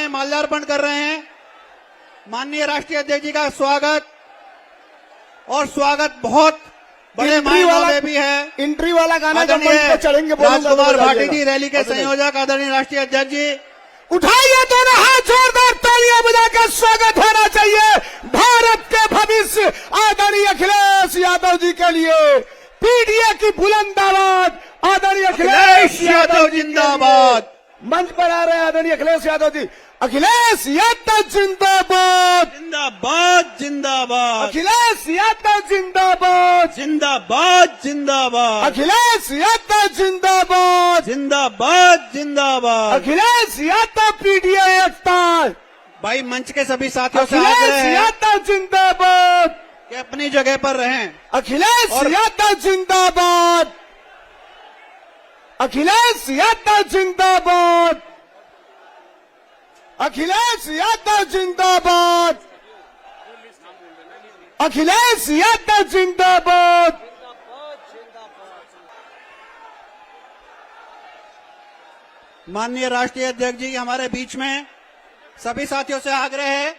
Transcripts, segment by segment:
माल्यार्पण कर रहे हैं। माननीय राष्ट्रीय अध्यक्ष जी का स्वागत और स्वागत बहुत बड़े मायनों में भी है। एंट्री वाला गाना जब आदरणीय मंच पे चढ़ेंगे राजकुमार भाटी जी, रैली के संयोजक, आदरणीय राष्ट्रीय अध्यक्ष जी, उठाइए दोनों हाथ, जोरदार तालियां बजाकर स्वागत होना चाहिए भारत के भविष्य आदरणीय अखिलेश यादव जी के लिए। पीडीए की बुलंद आवाज आदरणीय अखिलेश यादव जिंदाबाद। मंच पर आ रहे हैं आदरणीय अखिलेश यादव जी। अखिलेश यादव जिंदाबाद, जिंदाबाद जिंदाबाद, अखिलेश यादव जिंदाबाद, जिंदाबाद जिंदाबाद, अखिलेश यादव जिंदाबाद, जिंदाबाद जिंदाबाद। अखिलेश यादव पीडीए एकता। भाई मंच के सभी साथियों से अखिलेश आग्रह है यादव जिंदाबाद, कि अपनी जगह पर रहें। अखिलेश यादव जिंदाबाद, अखिलेश यादव जिंदाबाद, अखिलेश यादव जिंदाबाद, अखिलेश यादव जिंदाबाद। माननीय राष्ट्रीय अध्यक्ष जी हमारे बीच में, सभी साथियों से आग्रह है।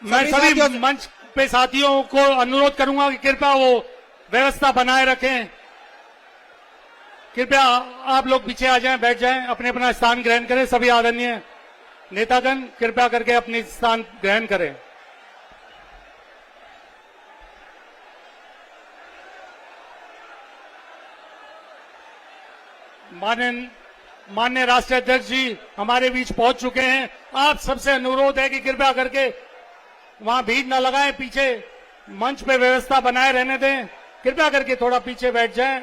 मैं सभी मंच पे साथियों को अनुरोध करूंगा कि कृपया वो व्यवस्था बनाए रखें। कृपया आप लोग पीछे आ जाएं, बैठ जाएं, अपने अपना स्थान ग्रहण करें। सभी आदरणीय नेतागण कृपया करके अपनी स्थान ग्रहण करें। माननीय राष्ट्रीय अध्यक्ष जी हमारे बीच पहुंच चुके हैं। आप सबसे अनुरोध है कि कृपया करके वहां भीड़ न लगाएं, पीछे मंच पे व्यवस्था बनाए रहने दें। कृपया करके थोड़ा पीछे बैठ जाएं।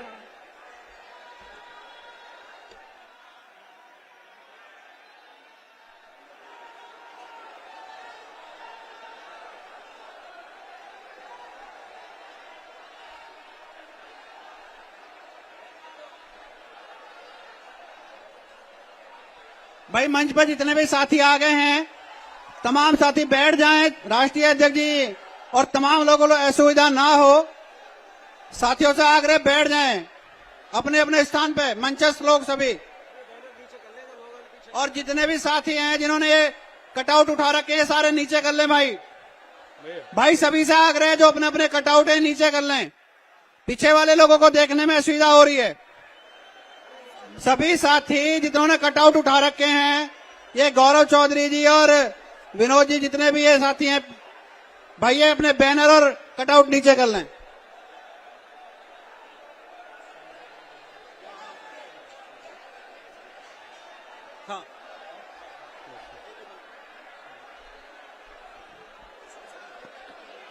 भाई मंच पर जितने भी साथी आ गए हैं, तमाम साथी बैठ जाएं। राष्ट्रीय अध्यक्ष जी और तमाम लोगों को असुविधा ना हो, साथियों से आग्रह, बैठ जाएं अपने अपने स्थान पे, मंचस्थ लोग सभी। और जितने भी साथी हैं जिन्होंने ये कटआउट उठा रखे हैं, सारे नीचे कर लें भाई। भाई सभी से आग्रह है, जो अपने अपने कटआउट है नीचे कर लें, पीछे वाले लोगों को देखने में असुविधा हो रही है। सभी साथी जिन्होंने कटआउट उठा रखे हैं, ये गौरव चौधरी जी और विनोद जी, जितने भी ये साथी हैं भाई, ये अपने बैनर और कटआउट नीचे कर लें। हाँ।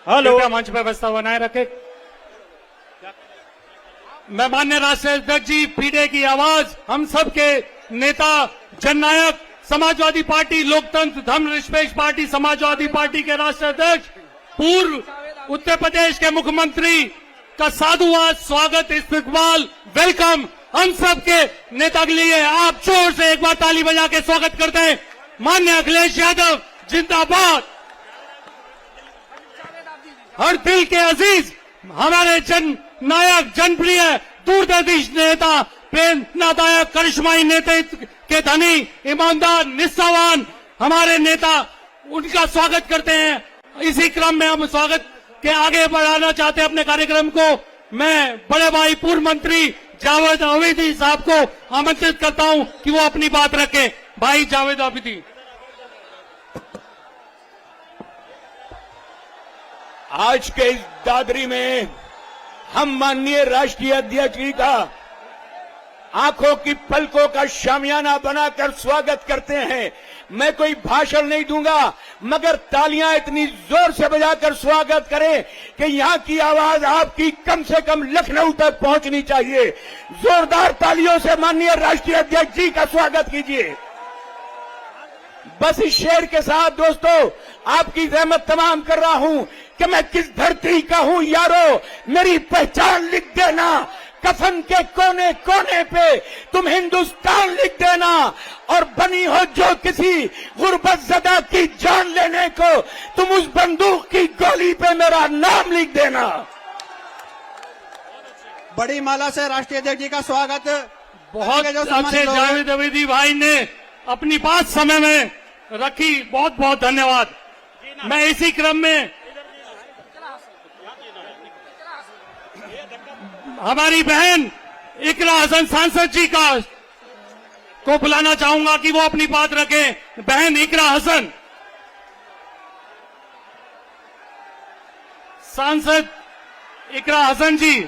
हेलो, मंच पर व्यवस्था बनाए रखे। मैं माननीय राष्ट्रीय अध्यक्ष जी, पीडीए की आवाज, हम सब के नेता, जननायक, समाजवादी पार्टी, लोकतंत्र धर्मनिरपेक्ष पार्टी समाजवादी पार्टी के राष्ट्रीय अध्यक्ष, पूर्व उत्तर प्रदेश के मुख्यमंत्री का साधुवाद, स्वागत, इस्तकबाल, वेलकम हम सब के नेता के लिए आप जोर से एक बार ताली बजा के स्वागत करते हैं। माननीय अखिलेश यादव जिंदाबाद। हर दिल के अजीज, हमारे जन नायक, जनप्रिय, दूरदर्शी नेता, प्रेरणादायक, करिश्माई नेतृत्व के धनी, ईमानदार, निष्ठावान हमारे नेता, उनका स्वागत करते हैं। इसी क्रम में हम स्वागत के आगे बढ़ाना चाहते हैं अपने कार्यक्रम को। मैं बड़े भाई पूर्व मंत्री जावेद आबिदी साहब को आमंत्रित करता हूं कि वो अपनी बात रखें। भाई जावेद आबिदी। आज के इस दादरी में हम माननीय राष्ट्रीय अध्यक्ष जी का आंखों की पलकों का शामियाना बनाकर स्वागत करते हैं। मैं कोई भाषण नहीं दूंगा, मगर तालियां इतनी जोर से बजाकर स्वागत करें कि यहां की आवाज आपकी कम से कम लखनऊ तक पहुंचनी चाहिए। जोरदार तालियों से माननीय राष्ट्रीय अध्यक्ष जी का स्वागत कीजिए। बस इस शेर के साथ दोस्तों, आपकी रहमत तमाम कर रहा हूं कि मैं किस धरती का हूं यारो, मेरी पहचान लिख देना। कफन के कोने कोने पे तुम हिंदुस्तान लिख देना, और बनी हो जो किसी गुर्बत ज़दा की जान लेने को, तुम उस बंदूक की गोली पे मेरा नाम लिख देना। बड़ी माला से राष्ट्रीय अध्यक्ष जी का स्वागत। बहुत अच्छे जावेद आबिदी भाई ने अपनी बात समय में रखी, बहुत बहुत धन्यवाद। मैं इसी क्रम में हमारी बहन इकरा हसन सांसद जी को बुलाना चाहूंगा कि वो अपनी बात रखें। बहन इकरा हसन, सांसद इकरा हसन जी।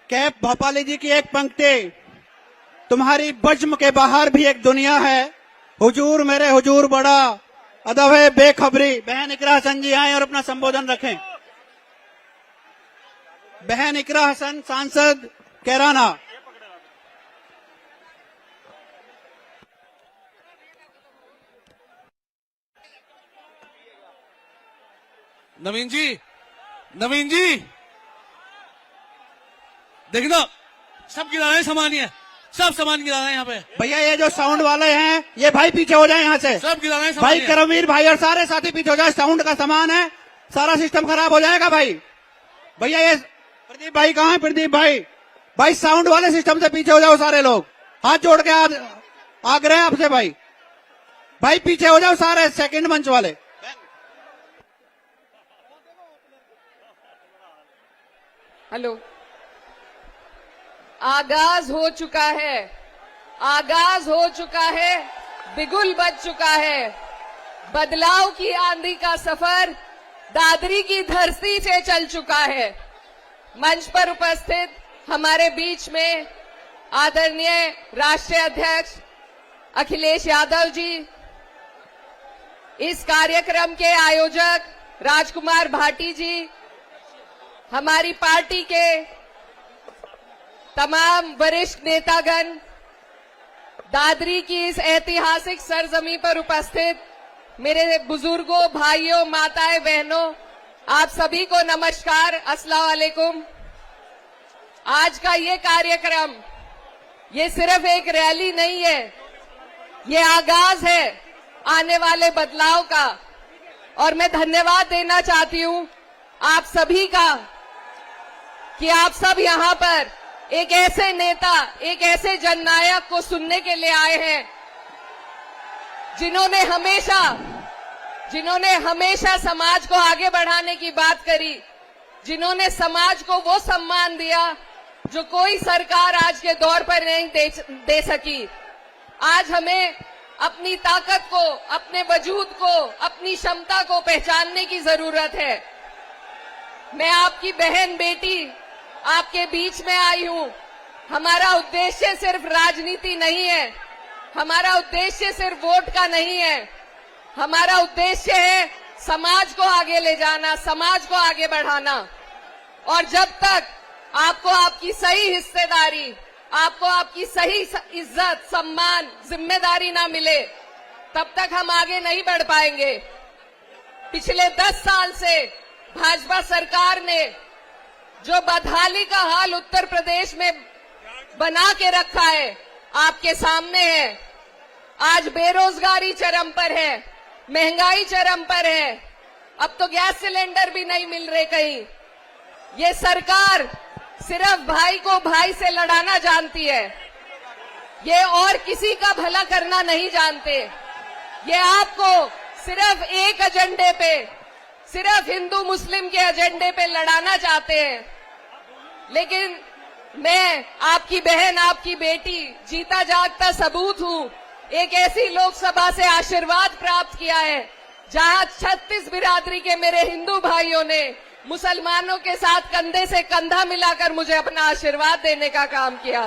कैप भोपाली जी की एक पंक्ति, तुम्हारी बज्म के बाहर भी एक दुनिया है, हुजूर मेरे हुजूर बड़ा अदब है बेखबरी। बहन इकरा हसन जी आए और अपना संबोधन रखें। बहन इकरा हसन, सांसद कैराना। नवीन जी देखना, सब गिरा रहे हैं सामान, ये सब सामान गिरा रहे हैं यहाँ पे। भैया ये जो साउंड वाले हैं ये भाई पीछे हो जाए यहाँ से। सब गिरा रहे हैं सामान भाई ये। करमवीर भाई और सारे साथी पीछे हो जाए, साउंड का सामान है, सारा सिस्टम खराब हो जाएगा भाई। भैया ये प्रदीप भाई कहाँ है? प्रदीप भाई, भाई साउंड वाले सिस्टम से पीछे हो जाओ सारे लोग, हाथ जोड़ के आग्रह है आपसे भाई। भाई पीछे हो जाओ सारे सेकंड मंच वाले। हेलो, आगाज हो चुका है, आगाज हो चुका है, बिगुल बज चुका है। बदलाव की आंधी का सफर दादरी की धरती से चल चुका है। मंच पर उपस्थित हमारे बीच में आदरणीय राष्ट्रीय अध्यक्ष अखिलेश यादव जी, इस कार्यक्रम के आयोजक राजकुमार भाटी जी, हमारी पार्टी के तमाम वरिष्ठ नेतागण, दादरी की इस ऐतिहासिक सरजमी पर उपस्थित मेरे बुजुर्गों, भाइयों, माताएं, बहनों, आप सभी को नमस्कार, अस्सलाम वालेकुम। आज का ये कार्यक्रम ये सिर्फ एक रैली नहीं है, ये आगाज है आने वाले बदलाव का। और मैं धन्यवाद देना चाहती हूं आप सभी का कि आप सब यहां पर एक ऐसे नेता, एक ऐसे जननायक को सुनने के लिए आए हैं जिन्होंने हमेशा समाज को आगे बढ़ाने की बात करी, जिन्होंने समाज को वो सम्मान दिया जो कोई सरकार आज के दौर पर नहीं दे सकी। आज हमें अपनी ताकत को, अपने वजूद को, अपनी क्षमता को पहचानने की जरूरत है। मैं आपकी बहन बेटी आपके बीच में आई हूं। हमारा उद्देश्य सिर्फ राजनीति नहीं है, हमारा उद्देश्य सिर्फ वोट का नहीं है, हमारा उद्देश्य है समाज को आगे ले जाना, समाज को आगे बढ़ाना। और जब तक आपको आपकी सही हिस्सेदारी, आपको आपकी सही इज्जत, सम्मान, जिम्मेदारी ना मिले, तब तक हम आगे नहीं बढ़ पाएंगे। पिछले 10 साल से भाजपा सरकार ने जो बदहाली का हाल उत्तर प्रदेश में बना के रखा है, आपके सामने है। आज बेरोजगारी चरम पर है, महंगाई चरम पर है, अब तो गैस सिलेंडर भी नहीं मिल रहे कहीं। ये सरकार सिर्फ भाई को भाई से लड़ाना जानती है, ये और किसी का भला करना नहीं जानते। ये आपको सिर्फ एक एजेंडे पे, सिर्फ हिंदू मुस्लिम के एजेंडे पे लड़ाना चाहते हैं। लेकिन मैं आपकी बहन, आपकी बेटी, जीता जागता सबूत हूं। एक ऐसी लोकसभा से आशीर्वाद प्राप्त किया है जहां 36 बिरादरी के मेरे हिंदू भाइयों ने मुसलमानों के साथ कंधे से कंधा मिलाकर मुझे अपना आशीर्वाद देने का काम किया।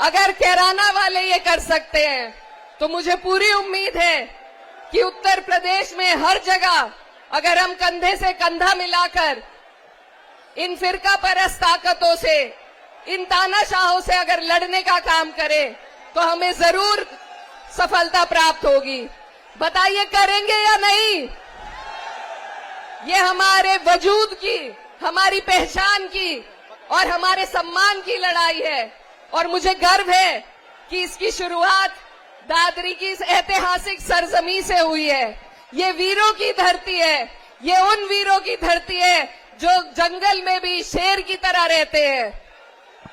अगर कैराना वाले ये कर सकते हैं तो मुझे पूरी उम्मीद है कि उत्तर प्रदेश में हर जगह अगर हम कंधे से कंधा मिलाकर इन फिरका परस्त ताकतों से, इन तानाशाहों से अगर लड़ने का काम करें तो हमें जरूर सफलता प्राप्त होगी। बताइए करेंगे या नहीं? ये हमारे वजूद की, हमारी पहचान की और हमारे सम्मान की लड़ाई है। और मुझे गर्व है कि इसकी शुरुआत दादरी की इस ऐतिहासिक सरजमी से हुई है। ये वीरों की धरती है, ये उन वीरों की धरती है जो जंगल में भी शेर की तरह रहते हैं।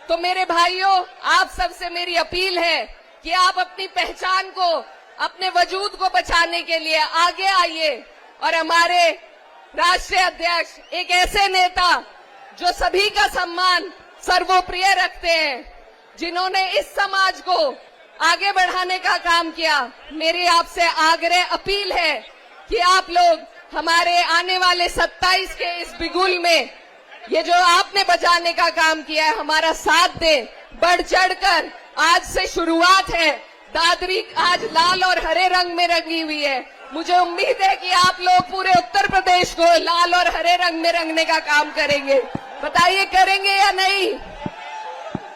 तो मेरे भाइयों, आप सबसे मेरी अपील है कि आप अपनी पहचान को, अपने वजूद को बचाने के लिए आगे आइए और हमारे राष्ट्रीय अध्यक्ष एक ऐसे नेता जो सभी का सम्मान सर्वोप्रिय रखते हैं, जिन्होंने इस समाज को आगे बढ़ाने का काम किया। मेरी आपसे आग्रह अपील है कि आप लोग हमारे आने वाले 27 के इस बिगुल में ये जो आपने बचाने का काम किया है, हमारा साथ दें, बढ़ चढ़कर। आज से शुरुआत है। दादरी आज लाल और हरे रंग में रंगी हुई है। मुझे उम्मीद है कि आप लोग पूरे उत्तर प्रदेश को लाल और हरे रंग में रंगने का काम करेंगे। बताइए, करेंगे या नहीं?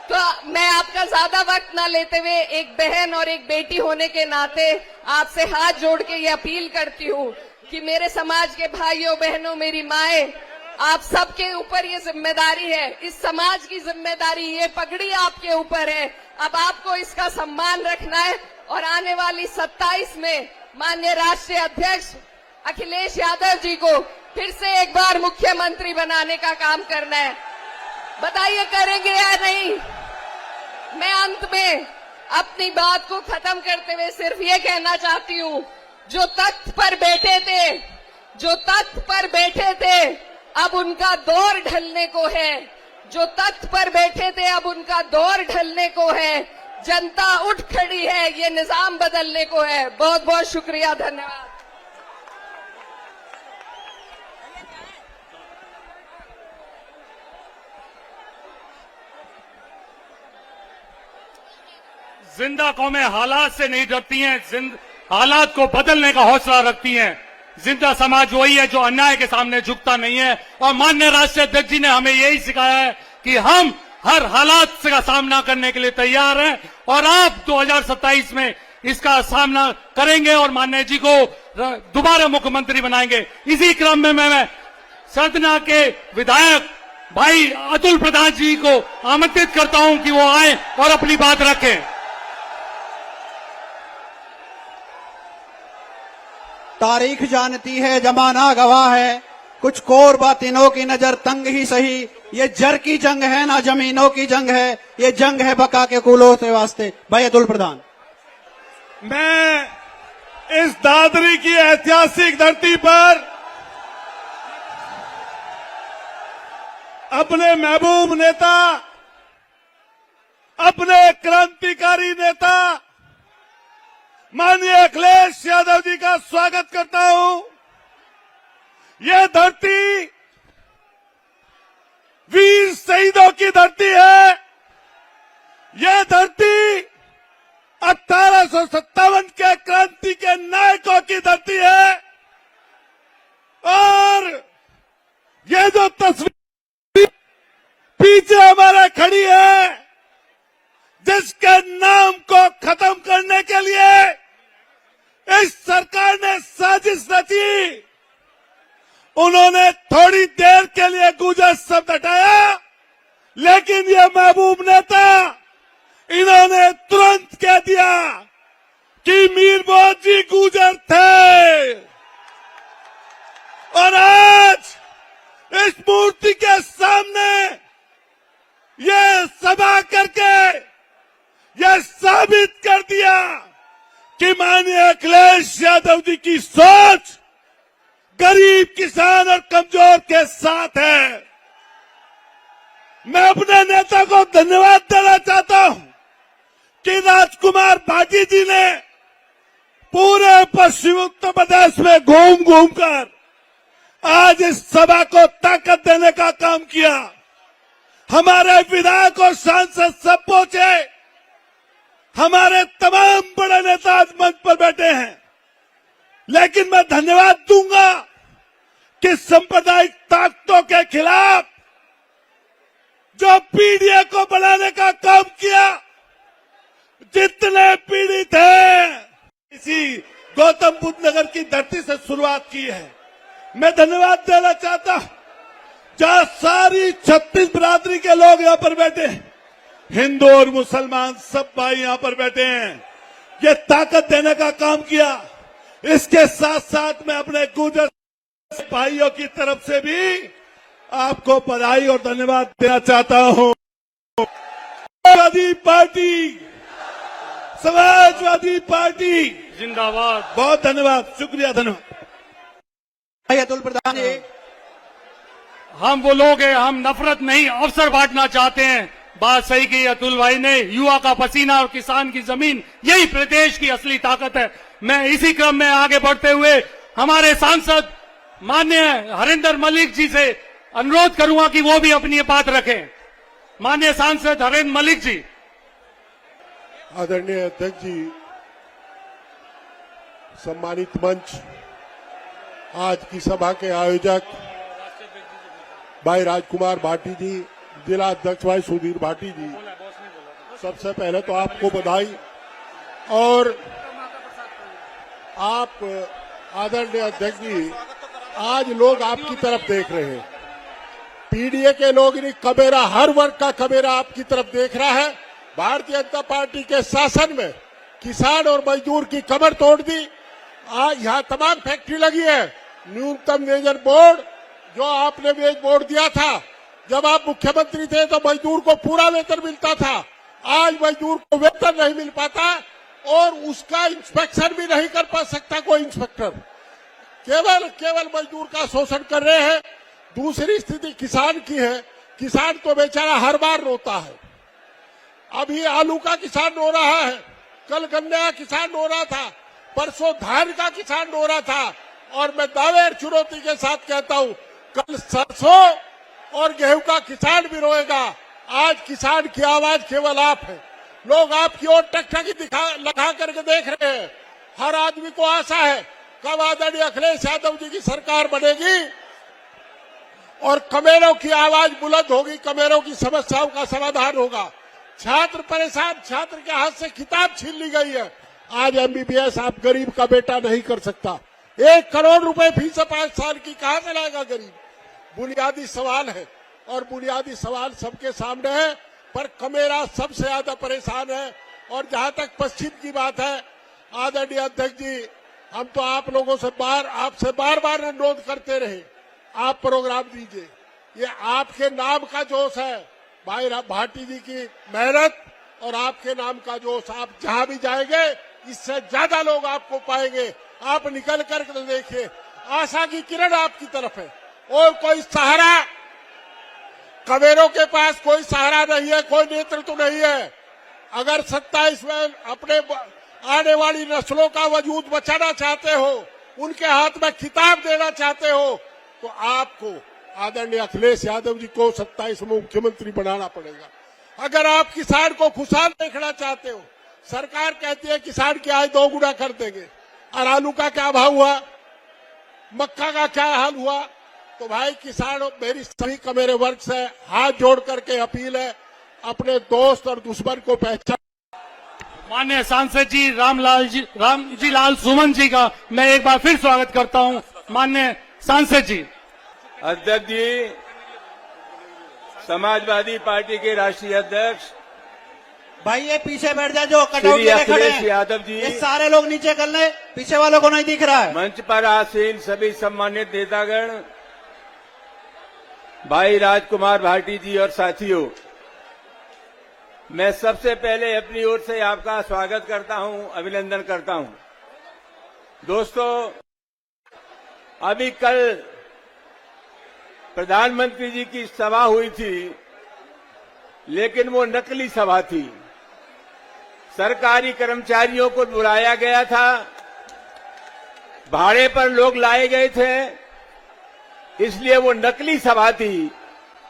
तो मैं आपका ज्यादा वक्त ना लेते हुए एक बहन और एक बेटी होने के नाते आपसे हाथ जोड़ के ये अपील करती हूँ कि मेरे समाज के भाइयों बहनों, मेरी माएं, आप सबके ऊपर ये जिम्मेदारी है, इस समाज की जिम्मेदारी, ये पगड़ी आपके ऊपर है। अब आपको इसका सम्मान रखना है और आने वाली 27 में माननीय राष्ट्रीय अध्यक्ष अखिलेश यादव जी को फिर से एक बार मुख्यमंत्री बनाने का काम करना है। बताइए, करेंगे या नहीं? मैं अंत में अपनी बात को खत्म करते हुए सिर्फ ये कहना चाहती हूँ, जो तख्त पर बैठे थे अब उनका दौर ढलने को है। जो तख्त पर बैठे थे अब उनका दौर ढलने को है। जनता उठ खड़ी है, ये निजाम बदलने को है। बहुत बहुत शुक्रिया, धन्यवाद। जिंदा कौमें हालात से नहीं डरती हैं, हालात को बदलने का हौसला रखती हैं। जिंदा समाज वही है जो अन्याय के सामने झुकता नहीं है। और माननीय राष्ट्रीय अध्यक्ष जी ने हमें यही सिखाया है कि हम हर हालात का सामना करने के लिए तैयार हैं और आप 2027 में इसका सामना करेंगे और माननीय जी को दोबारा मुख्यमंत्री बनाएंगे। इसी क्रम में मैं सतना के विधायक भाई अतुल प्रधान जी को आमंत्रित करता हूं कि वो आए और अपनी बात रखें। तारीख जानती है, जमाना गवाह है, कुछ कोर बातिनों की नजर तंग ही सही। ये जर की जंग है ना जमीनों की जंग है, ये जंग है बका के कुलों से वास्ते। भाई अतुल प्रधान। मैं इस दादरी की ऐतिहासिक धरती पर अपने महबूब नेता, अपने क्रांतिकारी नेता माननीय अखिलेश यादव जी का स्वागत करता हूं। यह धरती वीर शहीदों की धरती है। यह धरती 1857 के क्रांति के नायकों की धरती है। और ये जो तस्वीर पीछे हमारे खड़ी है, जिसके नाम को खत्म करने के लिए इस सरकार ने साजिश रची, उन्होंने थोड़ी देर के लिए गुजर शब्द हटाया, लेकिन ये महबूब नेता इन्होंने तुरंत कह दिया कि मीर मौत जी गुजर थे। और आज इस मूर्ति के सामने ये सभा करके यह साबित कर दिया कि माननीय अखिलेश यादव जी की सोच गरीब, किसान और कमजोर के साथ है। मैं अपने नेता को धन्यवाद देना चाहता हूं कि राजकुमार भाटी जी ने पूरे पश्चिम उत्तर प्रदेश में घूम घूम कर आज इस सभा को ताकत देने का काम किया। हमारे विधायक और सांसद सब पहुंचे, हमारे तमाम बड़े नेता आज मंच पर बैठे हैं। लेकिन मैं धन्यवाद दूंगा कि सांप्रदायिक ताकतों के खिलाफ जो पीडीए को बनाने का काम किया, जितने पीड़ित हैं, इसी गौतम बुद्ध नगर की धरती से शुरुआत की है। मैं धन्यवाद देना चाहता हूं, जहां सारी 36 बिरादरी के लोग यहां पर बैठे हैं, हिंदू और मुसलमान सब भाई यहां पर बैठे हैं, ये ताकत देने का काम किया। इसके साथ साथ मैं अपने गुजर भाइयों की तरफ से भी आपको बधाई और धन्यवाद देना चाहता हूं। समाजवादी पार्टी, समाजवादी पार्टी जिंदाबाद। बहुत धन्यवाद, शुक्रिया, धन्यवाद। भाई अतुल प्रधान जी, हम वो लोग हैं, हम नफरत नहीं अवसर बांटना चाहते हैं। बात सही की अतुल भाई ने, युवा का पसीना और किसान की जमीन, यही प्रदेश की असली ताकत है। मैं इसी क्रम में आगे बढ़ते हुए हमारे सांसद माननीय हरिंदर मलिक जी से अनुरोध करूंगा कि वो भी अपनी बात रखें। माननीय सांसद हरिंदर मलिक जी। आदरणीय अध्यक्ष जी, सम्मानित मंच, आज की सभा के आयोजक भाई राजकुमार भाटी जी, जिला अध्यक्ष भाई सुधीर भाटी जी, सबसे पहले तो आपको बधाई। और आप आदरणीय अध्यक्ष जी, आज लोग आपकी तरफ देख रहे हैं। पीडीए के लोग नहीं, कमेरा, हर वर्ग का कमेरा आपकी तरफ देख रहा है। भारतीय जनता पार्टी के शासन में किसान और मजदूर की कमर तोड़ दी। आज यहाँ तमाम फैक्ट्री लगी है। न्यूनतम वेतन बोर्ड, जो आपने वेज बोर्ड दिया था, जब आप मुख्यमंत्री थे तो मजदूर को पूरा वेतन मिलता था। आज मजदूर को वेतन नहीं मिल पाता और उसका इंस्पेक्शन भी नहीं कर पा सकता कोई इंस्पेक्टर। केवल मजदूर का शोषण कर रहे हैं। दूसरी स्थिति किसान की है। किसान तो बेचारा हर बार रोता है। अभी आलू का किसान रो रहा है, कल गन्ने का किसान रो रहा था, परसों धान का किसान रो रहा था। और मैं दावे और चुनौती के साथ कहता हूं, कल सरसों और गेहूं का किसान भी रोएगा। आज किसान की आवाज केवल आप है। लोग आपकी ओर टकटकी लगा करके देख रहे हैं। हर आदमी को आशा है कब आदरणीय अखिलेश यादव जी की सरकार बनेगी और कमेरों की आवाज बुलंद होगी, कमेरों की समस्याओं का समाधान होगा। छात्र परेशान, छात्र के हाथ से किताब छीन ली गई है। आज एमबीबीएस आप गरीब का बेटा नहीं कर सकता। 1 करोड़ रुपए फीस 5 साल की कहां से लाएगा गरीब? बुनियादी सवाल है और बुनियादी सवाल सबके सामने है, पर कमेरा सबसे ज्यादा परेशान है। और जहां तक पश्चिम की बात है, आदरणीय अध्यक्ष जी, हम तो आप लोगों से आपसे बार बार अनुरोध करते रहे, आप प्रोग्राम दीजिए। ये आपके नाम का जोश है, भाई भाटी जी की मेहनत और आपके नाम का जोश। आप जहां भी जाएंगे इससे ज्यादा लोग आपको पाएंगे। आप निकल कर देखिए, आशा की किरण आपकी तरफ है और कोई सहारा, कमेरों के पास कोई सहारा नहीं है, कोई नेतृत्व नहीं है। अगर 27 में अपने आने वाली नस्लों का वजूद बचाना चाहते हो, उनके हाथ में खिताब देना चाहते हो, तो आपको आदरणीय अखिलेश यादव जी को 27 में मुख्यमंत्री बनाना पड़ेगा। अगर आप किसान को खुशहाल देखना चाहते हो, सरकार कहती है किसान की आय 2 गुना कर देंगे, और आलू का क्या भाव हुआ, मक्का का क्या हाल हुआ? तो भाई किसानों, मेरी सभी कमेरे वर्ग से हाथ जोड़ करके अपील है, अपने दोस्त और दुश्मन को पहचान। माननीय सांसद जी रामजी लाल सुमन जी का मैं एक बार फिर स्वागत करता हूं। माननीय सांसद जी। अध्यक्ष जी, समाजवादी पार्टी के राष्ट्रीय अध्यक्ष भाई ये पीछे बैठ जाए, जो कटआउट श्री लेके खड़े अखिलेश हैं, यादव जी, ये सारे लोग नीचे कर ले, पीछे वालों को नहीं दिख रहा है। मंच पर आसीन सभी सम्मानित नेतागण, भाई राजकुमार भाटी जी और साथियों, मैं सबसे पहले अपनी ओर से आपका स्वागत करता हूं, अभिनंदन करता हूं। दोस्तों, अभी कल प्रधानमंत्री जी की सभा हुई थी, लेकिन वो नकली सभा थी। सरकारी कर्मचारियों को बुलाया गया था, भाड़े पर लोग लाए गए थे, इसलिए वो नकली सभा थी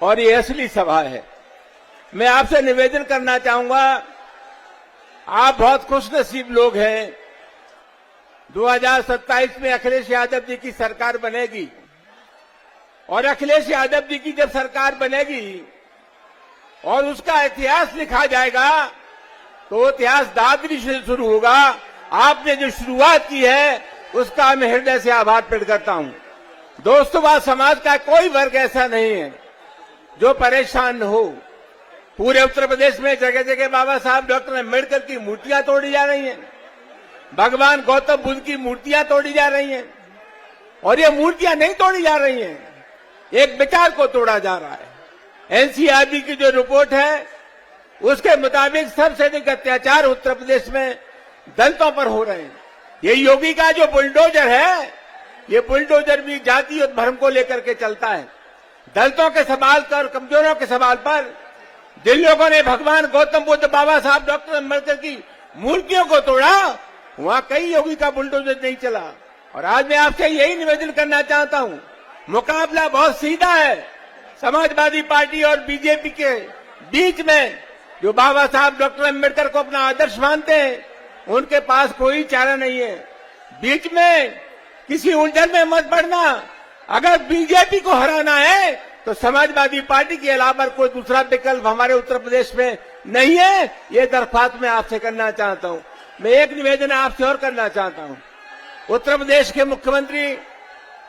और ये असली सभा है। मैं आपसे निवेदन करना चाहूंगा, आप बहुत खुशनसीब लोग हैं। 2027 में अखिलेश यादव जी की सरकार बनेगी और अखिलेश यादव जी की जब सरकार बनेगी और उसका इतिहास लिखा जाएगा, तो इतिहास दादरी से शुरू होगा। आपने जो शुरुआत की है उसका मैं हृदय से आभार प्रकट करता हूं। दोस्तों, आज समाज का कोई वर्ग ऐसा नहीं है जो परेशान न हो। पूरे उत्तर प्रदेश में जगह जगह बाबा साहब डॉक्टर अम्बेडकर की मूर्तियां तोड़ी जा रही हैं, भगवान गौतम बुद्ध की मूर्तियां तोड़ी जा रही हैं। और ये मूर्तियां नहीं तोड़ी जा रही हैं, एक विचार को तोड़ा जा रहा है। एनसीआरबी की जो रिपोर्ट है उसके मुताबिक सबसे अधिक अत्याचार उत्तर प्रदेश में दलितों पर हो रहे हैं। ये योगी का जो बुलडोजर है, ये बुलडोजर भी जाति और धर्म को लेकर के चलता है। दलितों के सवाल पर, कमजोरों के सवाल पर जिन लोगों ने भगवान गौतम बुद्ध, बाबा साहब डॉक्टर अम्बेडकर की मूर्तियों को तोड़ा, वहां कई योगी का बुलडोजर नहीं चला। और आज मैं आपसे यही निवेदन करना चाहता हूं, मुकाबला बहुत सीधा है समाजवादी पार्टी और बीजेपी के बीच में। जो बाबा साहब डॉक्टर अम्बेडकर को अपना आदर्श मानते हैं, उनके पास कोई चारा नहीं है। बीच में किसी उलझन में मत पड़ना। अगर बीजेपी को हराना है तो समाजवादी पार्टी के अलावा कोई दूसरा विकल्प हमारे उत्तर प्रदेश में नहीं है। ये दरख्वास्त मैं आपसे करना चाहता हूं। मैं एक निवेदन आपसे और करना चाहता हूं। उत्तर प्रदेश के मुख्यमंत्री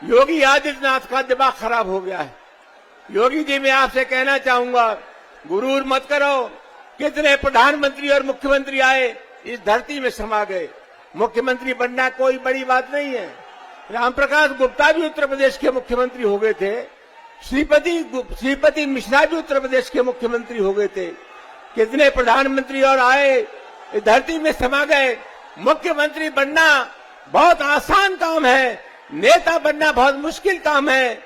योगी आदित्यनाथ का दिमाग खराब हो गया है। योगी जी, मैं आपसे कहना चाहूंगा, गुरूर मत करो। कितने प्रधानमंत्री और मुख्यमंत्री आए, इस धरती में समा गए। मुख्यमंत्री बनना कोई बड़ी बात नहीं है। राम प्रकाश गुप्ता भी उत्तर प्रदेश के मुख्यमंत्री हो गए थे। श्रीपति मिश्रा भी उत्तर प्रदेश के मुख्यमंत्री हो गए थे। कितने प्रधानमंत्री और आए, इस धरती में समा गए। मुख्यमंत्री बनना बहुत आसान काम है, नेता बनना बहुत मुश्किल काम है।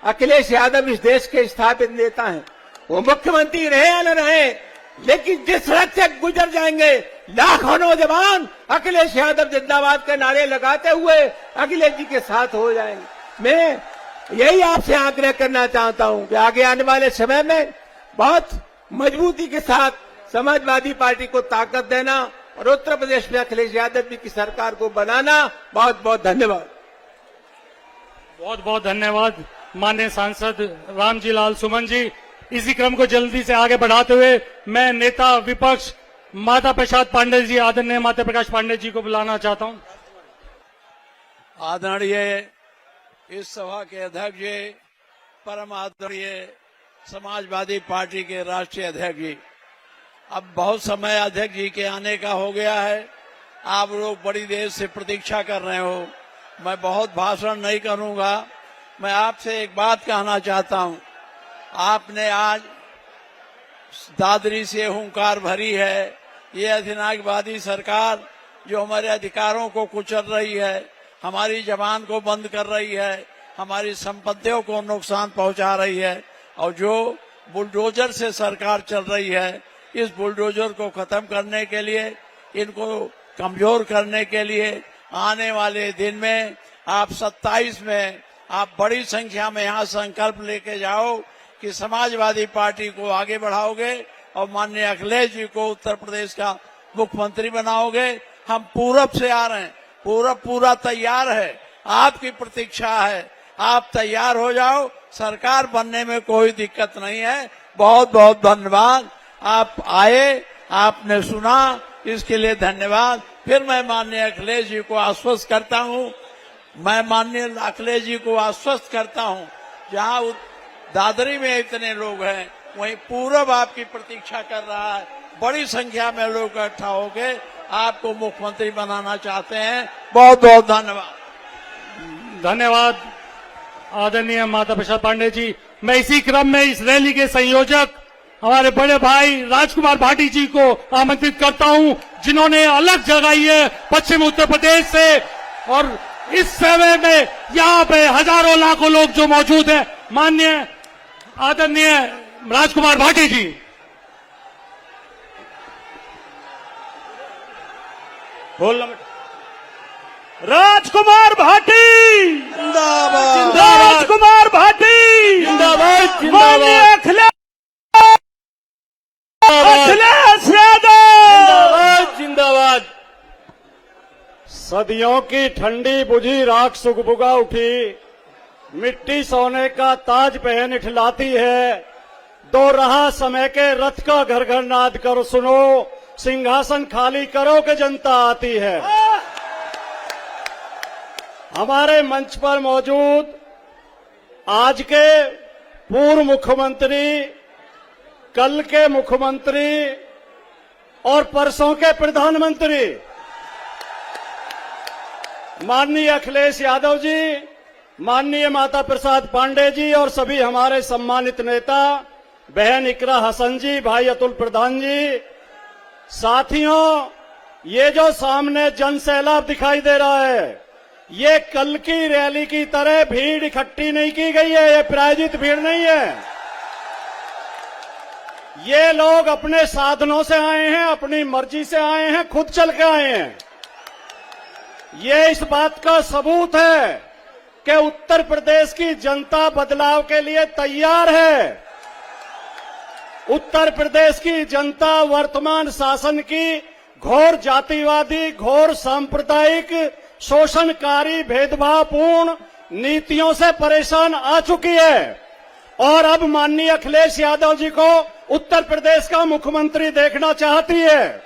अखिलेश यादव इस देश के स्थापित नेता हैं। वो मुख्यमंत्री रहे या न रहे, लेकिन जिस सड़क से गुजर जाएंगे लाखों नौजवान अखिलेश यादव जिंदाबाद के नारे लगाते हुए अखिलेश जी के साथ हो जाएंगे। मैं यही आपसे आग्रह करना चाहता हूं कि आगे आने वाले समय में बहुत मजबूती के साथ समाजवादी पार्टी को ताकत देना और उत्तर प्रदेश में अखिलेश यादव जी की सरकार को बनाना। बहुत बहुत धन्यवाद। बहुत बहुत धन्यवाद माननीय सांसद रामजी लाल सुमन जी। इसी क्रम को जल्दी से आगे बढ़ाते हुए मैं नेता विपक्ष माता प्रसाद पांडे जी, आदरणीय माता प्रकाश पांडे जी को बुलाना चाहता हूं। आदरणीय इस सभा के अध्यक्ष जी, परम आदरणीय समाजवादी पार्टी के राष्ट्रीय अध्यक्ष जी, अब बहुत समय अध्यक्ष जी के आने का हो गया है। आप लोग बड़ी देर से प्रतीक्षा कर रहे हो। मैं बहुत भाषण नहीं करूंगा। मैं आपसे एक बात कहना चाहता हूं। आपने आज दादरी से हुंकार भरी है। ये अधिनायकवादी सरकार जो हमारे अधिकारों को कुचल रही है, हमारी जबान को बंद कर रही है, हमारी संपत्तियों को नुकसान पहुंचा रही है, और जो बुलडोजर से सरकार चल रही है, इस बुलडोजर को खत्म करने के लिए, इनको कमजोर करने के लिए आने वाले दिन में आप 27 में आप बड़ी संख्या में यहाँ संकल्प लेके जाओ कि समाजवादी पार्टी को आगे बढ़ाओगे और माननीय अखिलेश जी को उत्तर प्रदेश का मुख्यमंत्री बनाओगे। हम पूरब से आ रहे हैं, पूरा तैयार है, आपकी प्रतीक्षा है। आप तैयार हो जाओ, सरकार बनने में कोई दिक्कत नहीं है। बहुत बहुत धन्यवाद। आप आए, आपने सुना, इसके लिए धन्यवाद। फिर मैं माननीय अखिलेश जी को आश्वस्त करता हूं, जहां दादरी में इतने लोग हैं, वहीं पूरब आपकी प्रतीक्षा कर रहा है। बड़ी संख्या में लोग इकट्ठा होकर आपको मुख्यमंत्री बनाना चाहते हैं। बहुत बहुत धन्यवाद। धन्यवाद आदरणीय माता प्रसाद पांडे जी। मैं इसी क्रम में इस रैली के संयोजक हमारे बड़े भाई राजकुमार भाटी जी को आमंत्रित करता हूं, जिन्होंने अलग जगाई है पश्चिम उत्तर प्रदेश से, और इस समय में यहाँ पे हजारों लाखों लोग जो मौजूद हैं। माननीय आदरणीय राजकुमार भाटी जी। राजकुमार भाटी जिंदाबाद, राजकुमार भाटी जिंदाबाद, माननीय जिंदाबाद, अखिलेश यादव जिंदाबाद। सदियों की ठंडी बुझी राख सुगबुगा उठी, मिट्टी सोने का ताज पहन इठलाती है। दो रहा समय के रथ का घर घर नाद कर सुनो, सिंहासन खाली करो के जनता आती है। हमारे मंच पर मौजूद आज के पूर्व मुख्यमंत्री, कल के मुख्यमंत्री और परसों के प्रधानमंत्री माननीय अखिलेश यादव जी, माननीय माता प्रसाद पांडे जी और सभी हमारे सम्मानित नेता, बहन इकरा हसन जी, भाई अतुल प्रधान जी, साथियों, ये जो सामने जन सैलाब दिखाई दे रहा है, ये कल की रैली की तरह भीड़ इकट्ठी नहीं की गई है, ये प्रायोजित भीड़ नहीं है। ये लोग अपने साधनों से आए हैं, अपनी मर्जी से आए हैं, खुद चल के आए हैं। ये इस बात का सबूत है कि उत्तर प्रदेश की जनता बदलाव के लिए तैयार है। उत्तर प्रदेश की जनता वर्तमान शासन की घोर जातिवादी, घोर सांप्रदायिक, शोषणकारी, भेदभावपूर्ण नीतियों से परेशान आ चुकी है और अब माननीय अखिलेश यादव जी को उत्तर प्रदेश का मुख्यमंत्री देखना चाहती है।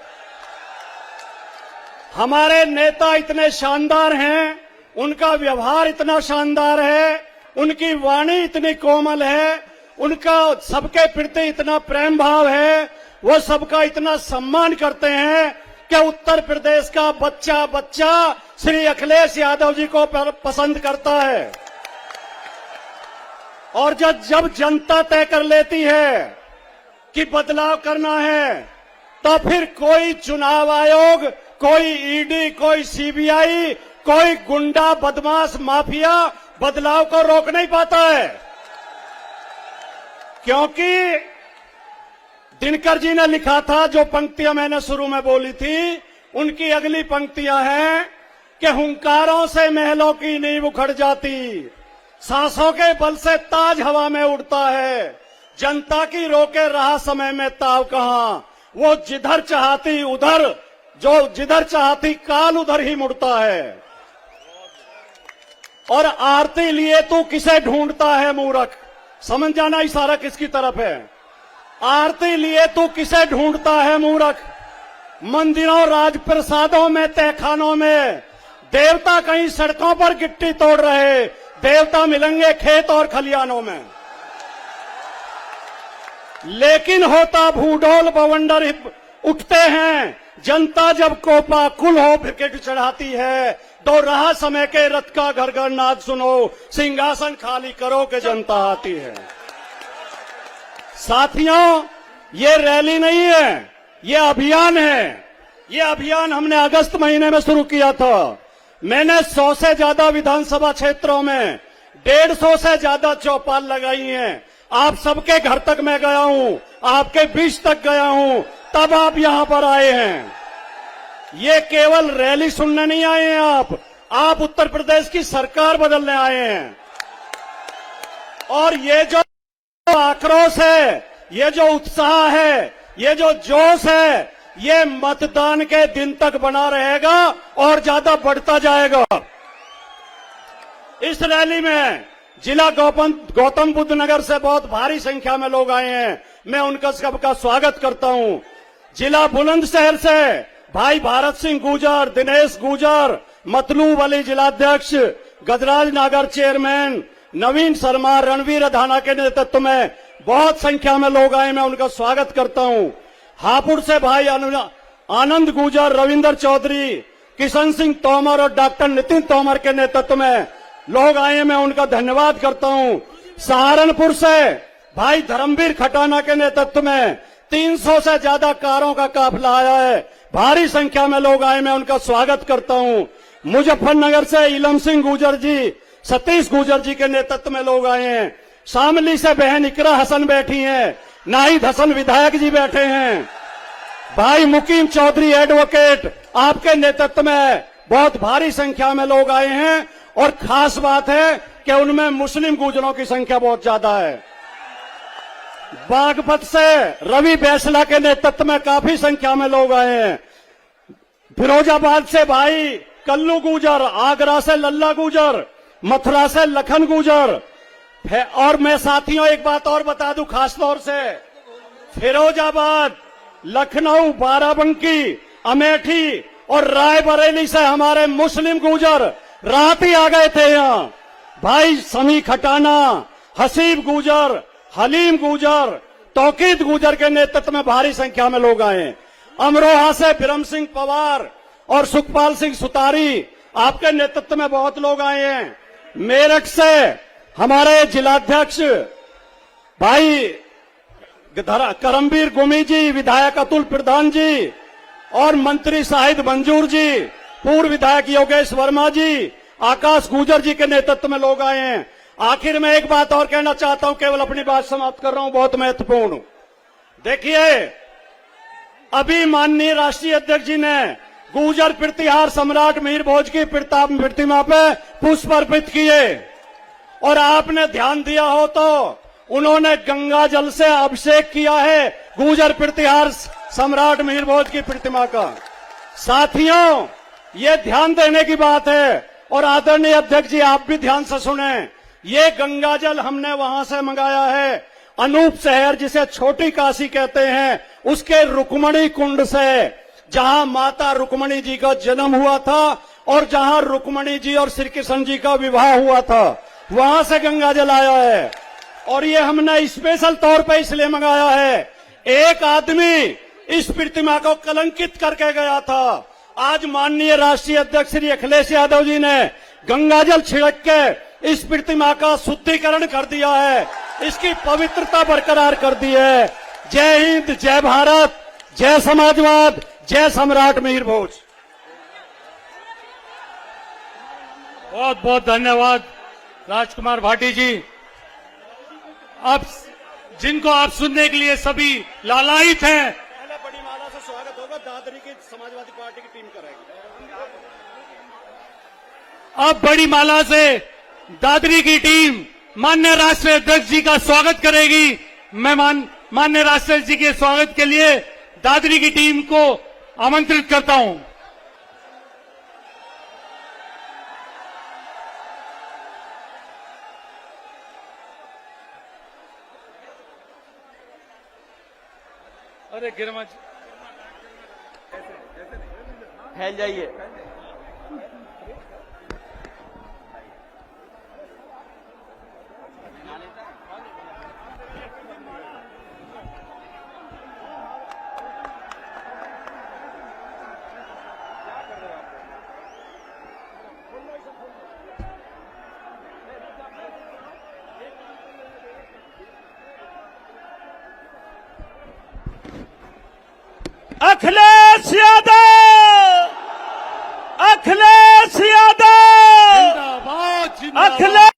हमारे नेता इतने शानदार हैं, उनका व्यवहार इतना शानदार है, उनकी वाणी इतनी कोमल है, उनका सबके प्रति इतना प्रेम भाव है, वो सबका इतना सम्मान करते हैं कि उत्तर प्रदेश का बच्चा बच्चा श्री अखिलेश यादव जी को पसंद करता है। और जब जनता तय कर लेती है कि बदलाव करना है, तो फिर कोई चुनाव आयोग, कोई ईडी, कोई सीबीआई, कोई गुंडा, बदमाश, माफिया बदलाव को रोक नहीं पाता है। क्योंकि दिनकर जी ने लिखा था, जो पंक्तियां मैंने शुरू में बोली थी, उनकी अगली पंक्तियां हैं कि हुंकारों से महलों की नींव उखड़ जाती, सांसों के बल से ताज हवा में उड़ता है, जनता की रोके रहा समय में ताव कहां, वो जिधर चाहती उधर, जो जिधर चाहती काल उधर ही मुड़ता है। और आरती लिए तू किसे ढूंढता है मूर्ख, समझ जाना इशारा किसकी तरफ है। आरती लिए तू किसे ढूंढता है मूर्ख, मंदिरों, राजप्रसादों में, तहखानों में देवता कहीं सड़कों पर गिट्टी तोड़ रहे, देवता मिलेंगे खेत और खलियानों में। लेकिन होता भूडोल बवंडर उठते हैं, जनता जब कोपा कुल हो विकेट चढ़ाती है, तो रहा समय के रथ का घर घर नाद सुनो, सिंहासन खाली करो के जनता आती है। साथियों, ये रैली नहीं है, ये अभियान है। ये अभियान हमने अगस्त महीने में शुरू किया था। मैंने 100 से ज्यादा विधानसभा क्षेत्रों में 150 से ज्यादा चौपाल लगाई हैं। आप सबके घर तक मैं गया हूं, आपके बीच तक गया हूं, तब आप यहां पर आए हैं। ये केवल रैली सुनने नहीं आए हैं आप उत्तर प्रदेश की सरकार बदलने आए हैं। और ये जो आक्रोश है, ये जो उत्साह है, ये जो जोश है, ये मतदान के दिन तक बना रहेगा और ज्यादा बढ़ता जाएगा। इस रैली में जिला गौतम बुद्ध नगर से बहुत भारी संख्या में लोग आए हैं, मैं उनका सबका स्वागत करता हूं। जिला बुलंदशहर से भाई भारत सिंह गुजर, दिनेश गुजर, मतलूब अली जिलाध्यक्ष, गजराज नागर चेयरमैन, नवीन शर्मा, रणवीर अधाना के नेतृत्व में बहुत संख्या में लोग आए, मैं उनका स्वागत करता हूं। हापुड़ से भाई आनंद गुजर, रविंदर चौधरी, किशन सिंह तोमर और डॉक्टर नितिन तोमर के नेतृत्व में लोग आए, मैं उनका धन्यवाद करता हूं। सहारनपुर से भाई धर्मवीर खटाना के नेतृत्व में 300 से ज्यादा कारों का काफिला आया है, भारी संख्या में लोग आए, मैं उनका स्वागत करता हूं। मुजफ्फरनगर से इलम सिंह गुजर जी, सतीश गुजर जी के नेतृत्व में लोग आए हैं। शामली से बहन इकरा हसन बैठी हैं, नाहिद हसन विधायक जी बैठे हैं, भाई मुकीम चौधरी एडवोकेट, आपके नेतृत्व में बहुत भारी संख्या में लोग आए हैं। और खास बात है कि उनमें मुस्लिम गुजरों की संख्या बहुत ज्यादा है। बागपत से रवि बैसला के नेतृत्व में काफी संख्या में लोग आए हैं। फिरोजाबाद से भाई कल्लू गुजर, आगरा से लल्ला गुजर, मथुरा से लखन गुजर। और मैं साथियों एक बात और बता दूं, खास तौर से फिरोजाबाद, लखनऊ, बाराबंकी, अमेठी और रायबरेली से हमारे मुस्लिम गुजर रात ही आ गए थे यहाँ। भाई समी खटाना, हसीब गुजर, हलीम गुजर, तौकीद गुजर के नेतृत्व में भारी संख्या में लोग आए। अमरोहा से बिरम सिंह पवार और सुखपाल सिंह सुतारी, आपके नेतृत्व में बहुत लोग आए हैं। मेरठ से हमारे जिलाध्यक्ष भाई करमवीर गुमी जी, विधायक अतुल प्रधान जी और मंत्री शाहिद मंजूर जी, पूर्व विधायक योगेश वर्मा जी, आकाश गुजर जी के नेतृत्व में लोग आए हैं। आखिर में एक बात और कहना चाहता हूं, केवल अपनी बात समाप्त कर रहा हूं, बहुत महत्वपूर्ण। देखिए, अभी माननीय राष्ट्रीय अध्यक्ष जी ने गुर्जर प्रतिहार सम्राट मीर भोज की प्रतिमा पे पुष्प अर्पित किए और आपने ध्यान दिया हो तो उन्होंने गंगा जल से अभिषेक किया है गुर्जर प्रतिहार सम्राट मीर भोज की प्रतिमा का। साथियों, ये ध्यान देने की बात है और आदरणीय अध्यक्ष जी आप भी ध्यान से सुने। ये गंगा जल हमने वहां से मंगाया है, अनूप शहर जिसे छोटी काशी कहते हैं, उसके रुक्मणी कुंड से, जहां माता रुक्मणी जी का जन्म हुआ था और जहां रुक्मणी जी और श्री कृष्ण जी का विवाह हुआ था, वहां से गंगा जल आया है। और ये हमने स्पेशल तौर पे इसलिए मंगाया है, एक आदमी इस प्रतिमा को कलंकित करके गया था। आज माननीय राष्ट्रीय अध्यक्ष श्री अखिलेश यादव जी ने गंगा जल छिड़क के इस प्रतिमा का शुद्धिकरण कर दिया है, इसकी पवित्रता बरकरार कर दी है। जय हिंद, जय भारत, जय समाजवाद, जय सम्राट मीर भोज। बहुत बहुत धन्यवाद राजकुमार भाटी जी। अब जिनको आप सुनने के लिए सभी लालायित हैं, पहले बड़ी माला से स्वागत होगा, दादरी की समाजवादी पार्टी की टीम करेगी। अब बड़ी माला से दादरी की टीम माननीय राष्ट्रीय अध्यक्ष जी का स्वागत करेगी। मैं माननीय राष्ट्रीय अध्यक्ष जी के स्वागत के लिए दादरी की टीम को आमंत्रित करता हूं। अरे गिरमा फैल जाइए। अखिलेश यादव, अखिलेश यादव, जिंदाबाद, जिंदाबाद। अखिलेश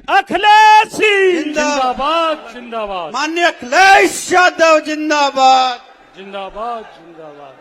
अखिलेश जिंदाबाद, जिंदाबाद, माननीय अखिलेश यादव जिंदाबाद। जिंदाबाद, जिंदाबाद।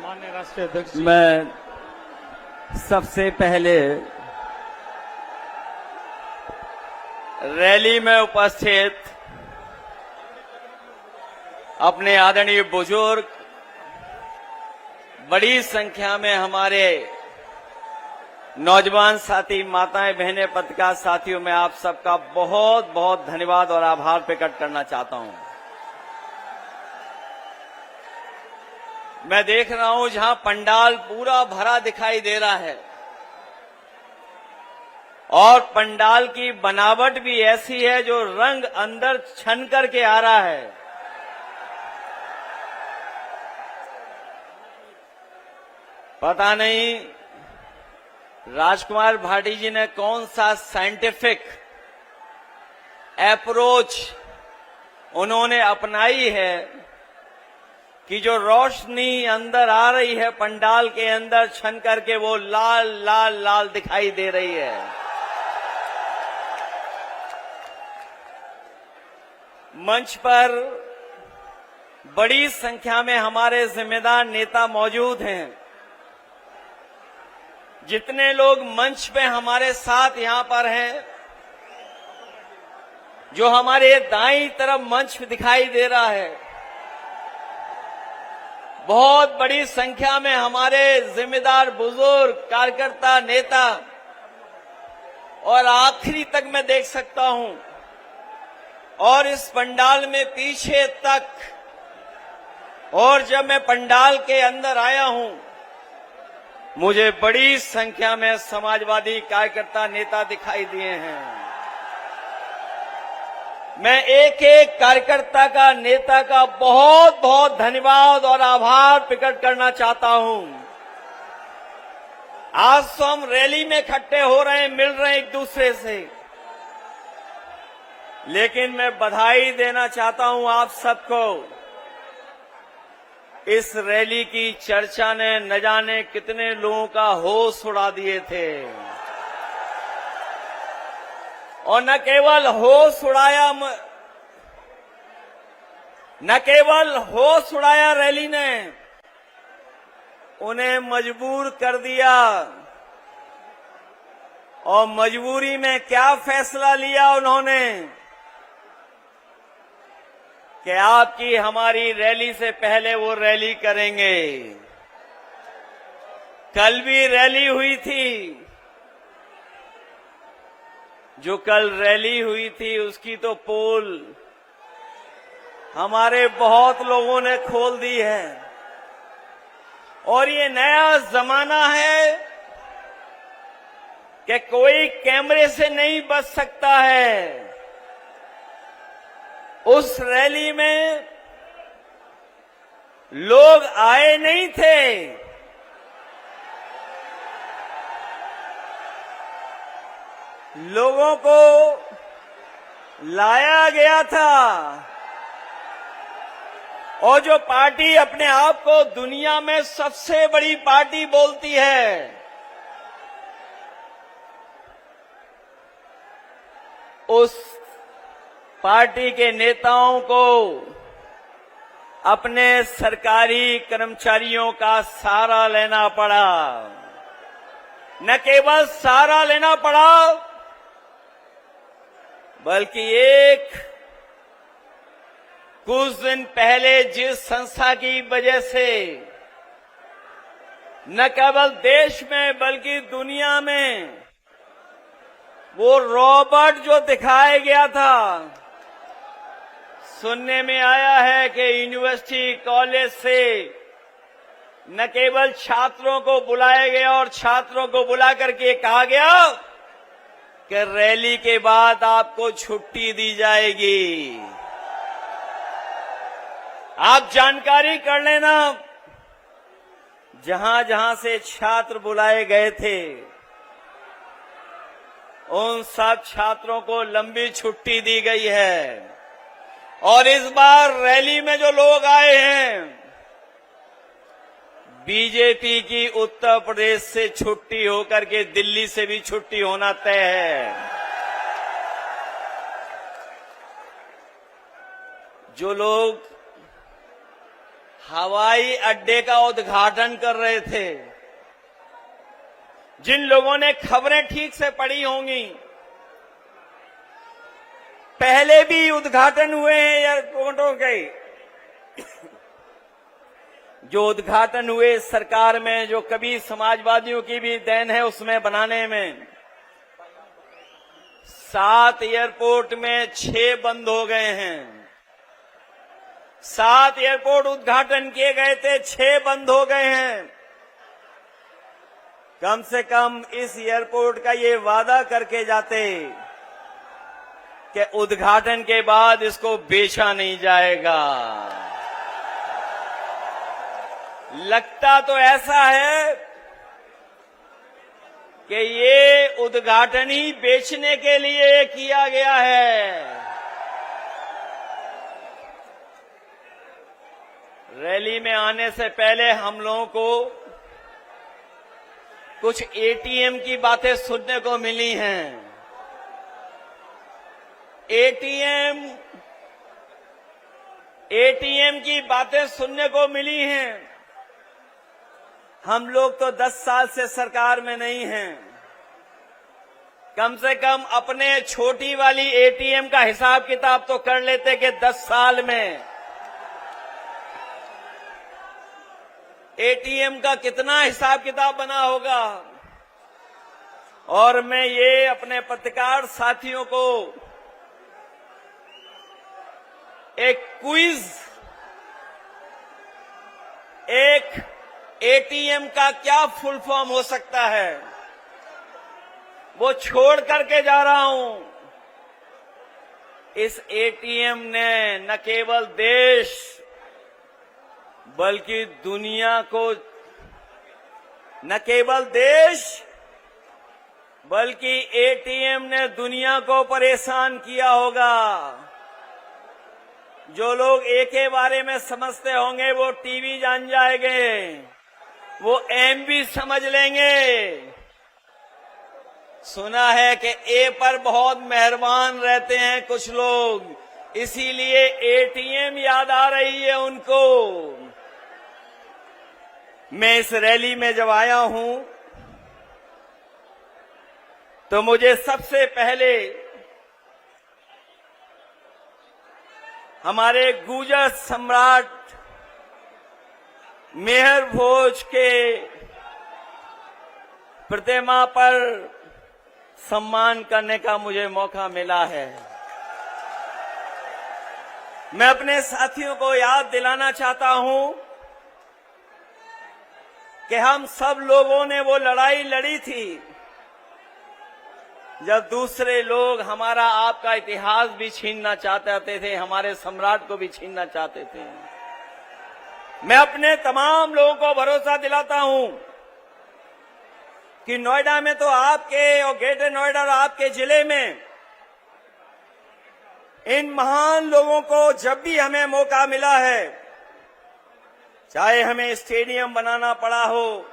माननीय राष्ट्रीय अध्यक्ष, मैं सबसे पहले रैली में उपस्थित अपने आदरणीय बुजुर्ग, बड़ी संख्या में हमारे नौजवान साथी, माताएं, बहनें, पत्रकार साथियों, मैं आप सबका बहुत बहुत धन्यवाद और आभार प्रकट करना चाहता हूं। मैं देख रहा हूं जहां पंडाल पूरा भरा दिखाई दे रहा है और पंडाल की बनावट भी ऐसी है जो रंग अंदर छन करके आ रहा है। पता नहीं राजकुमार भाटी जी ने कौन सा साइंटिफिक अप्रोच उन्होंने अपनाई है कि जो रोशनी अंदर आ रही है पंडाल के अंदर छन करके वो लाल लाल लाल दिखाई दे रही है। मंच पर बड़ी संख्या में हमारे जिम्मेदार नेता मौजूद हैं। जितने लोग मंच पे हमारे साथ यहां पर हैं, जो हमारे दाईं तरफ मंच दिखाई दे रहा है, बहुत बड़ी संख्या में हमारे जिम्मेदार बुजुर्ग कार्यकर्ता नेता और आखिरी तक मैं देख सकता हूं और इस पंडाल में पीछे तक। और जब मैं पंडाल के अंदर आया हूं मुझे बड़ी संख्या में समाजवादी कार्यकर्ता नेता दिखाई दिए हैं। मैं एक एक कार्यकर्ता का नेता का बहुत बहुत धन्यवाद और आभार प्रकट करना चाहता हूं। आज तो हम रैली में इकट्ठे हो रहे हैं, मिल रहे हैं एक दूसरे से, लेकिन मैं बधाई देना चाहता हूं आप सबको। इस रैली की चर्चा ने न जाने कितने लोगों का होश उड़ा दिए थे और न केवल होश उड़ाया रैली ने, उन्हें मजबूर कर दिया। और मजबूरी में क्या फैसला लिया उन्होंने कि आपकी हमारी रैली से पहले वो रैली करेंगे। कल भी रैली हुई थी, जो कल रैली हुई थी उसकी तो पोल हमारे बहुत लोगों ने खोल दी है। और ये नया जमाना है कि कोई कैमरे से नहीं बच सकता है। उस रैली में लोग आए नहीं थे, लोगों को लाया गया था। और जो पार्टी अपने आप को दुनिया में सबसे बड़ी पार्टी बोलती है, उस पार्टी के नेताओं को अपने सरकारी कर्मचारियों का सहारा लेना पड़ा। न केवल सहारा लेना पड़ा बल्कि कुछ दिन पहले जिस संस्था की वजह से न केवल देश में बल्कि दुनिया में वो रोबोट जो दिखाया गया था, सुनने में आया है कि यूनिवर्सिटी कॉलेज से न केवल छात्रों को बुलाया गया और छात्रों को बुला करके कहा गया कि रैली के बाद आपको छुट्टी दी जाएगी। आप जानकारी कर लेना, जहां जहां से छात्र बुलाए गए थे उन सब छात्रों को लंबी छुट्टी दी गई है। और इस बार रैली में जो लोग आए हैं, बीजेपी की उत्तर प्रदेश से छुट्टी होकर के दिल्ली से भी छुट्टी होना तय है। जो लोग हवाई अड्डे का उद्घाटन कर रहे थे, जिन लोगों ने खबरें ठीक से पढ़ी होंगी, पहले भी उद्घाटन हुए हैं एयरपोर्टों के, जो उद्घाटन हुए सरकार में, जो कभी समाजवादियों की भी देन है उसमें बनाने में। 7 एयरपोर्ट में 6 बंद हो गए हैं। 7 एयरपोर्ट उद्घाटन किए गए थे, 6 बंद हो गए हैं। कम से कम इस एयरपोर्ट का ये वादा करके जाते कि उद्घाटन के बाद इसको बेचा नहीं जाएगा। लगता तो ऐसा है कि ये उद्घाटन ही बेचने के लिए किया गया है। रैली में आने से पहले हम लोगों को कुछ एटीएम की बातें सुनने को मिली हैं। एटीएम की बातें सुनने को मिली हैं। हम लोग तो 10 साल से सरकार में नहीं हैं। कम से कम अपने छोटी वाली एटीएम का हिसाब किताब तो कर लेते कि 10 साल में एटीएम का कितना हिसाब किताब बना होगा। और मैं ये अपने पत्रकार साथियों को एक क्विज, एक एटीएम का क्या फुल फॉर्म हो सकता है, वो छोड़ करके जा रहा हूं। इस एटीएम ने न केवल देश बल्कि दुनिया को, न केवल देश बल्कि एटीएम ने दुनिया को परेशान किया होगा। जो लोग ए के बारे में समझते होंगे वो टीवी जान जाएंगे, वो एम भी समझ लेंगे। सुना है कि ए पर बहुत मेहरबान रहते हैं कुछ लोग, इसीलिए एटीएम याद आ रही है उनको। मैं इस रैली में जब आया हूं तो मुझे सबसे पहले हमारे गुर्जर सम्राट मेहर भोज के प्रतिमा पर सम्मान करने का मुझे मौका मिला है। मैं अपने साथियों को याद दिलाना चाहता हूं कि हम सब लोगों ने वो लड़ाई लड़ी थी जब दूसरे लोग हमारा आपका इतिहास भी छीनना चाहते थे, हमारे सम्राट को भी छीनना चाहते थे। मैं अपने तमाम लोगों को भरोसा दिलाता हूं कि नोएडा में तो आपके और ग्रेटर नोएडा और आपके जिले में इन महान लोगों को जब भी हमें मौका मिला है, चाहे हमें स्टेडियम बनाना पड़ा हो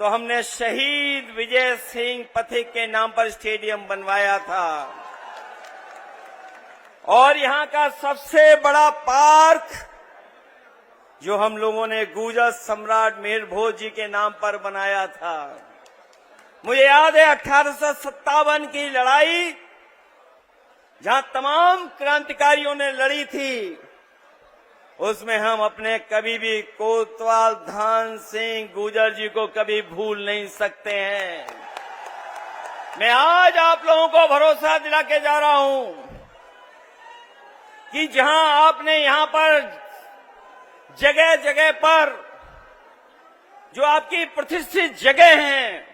तो हमने शहीद विजय सिंह पथिक के नाम पर स्टेडियम बनवाया था। और यहां का सबसे बड़ा पार्क जो हम लोगों ने गुर्जर सम्राट मेहर भोज जी के नाम पर बनाया था। मुझे याद है 1857 की लड़ाई जहां तमाम क्रांतिकारियों ने लड़ी थी, उसमें हम अपने कभी भी कोतवाल धान सिंह गुर्जर जी को कभी भूल नहीं सकते हैं। मैं आज आप लोगों को भरोसा दिला के जा रहा हूं कि जहां आपने यहां पर जगह जगह पर जो आपकी प्रतिष्ठित जगह हैं,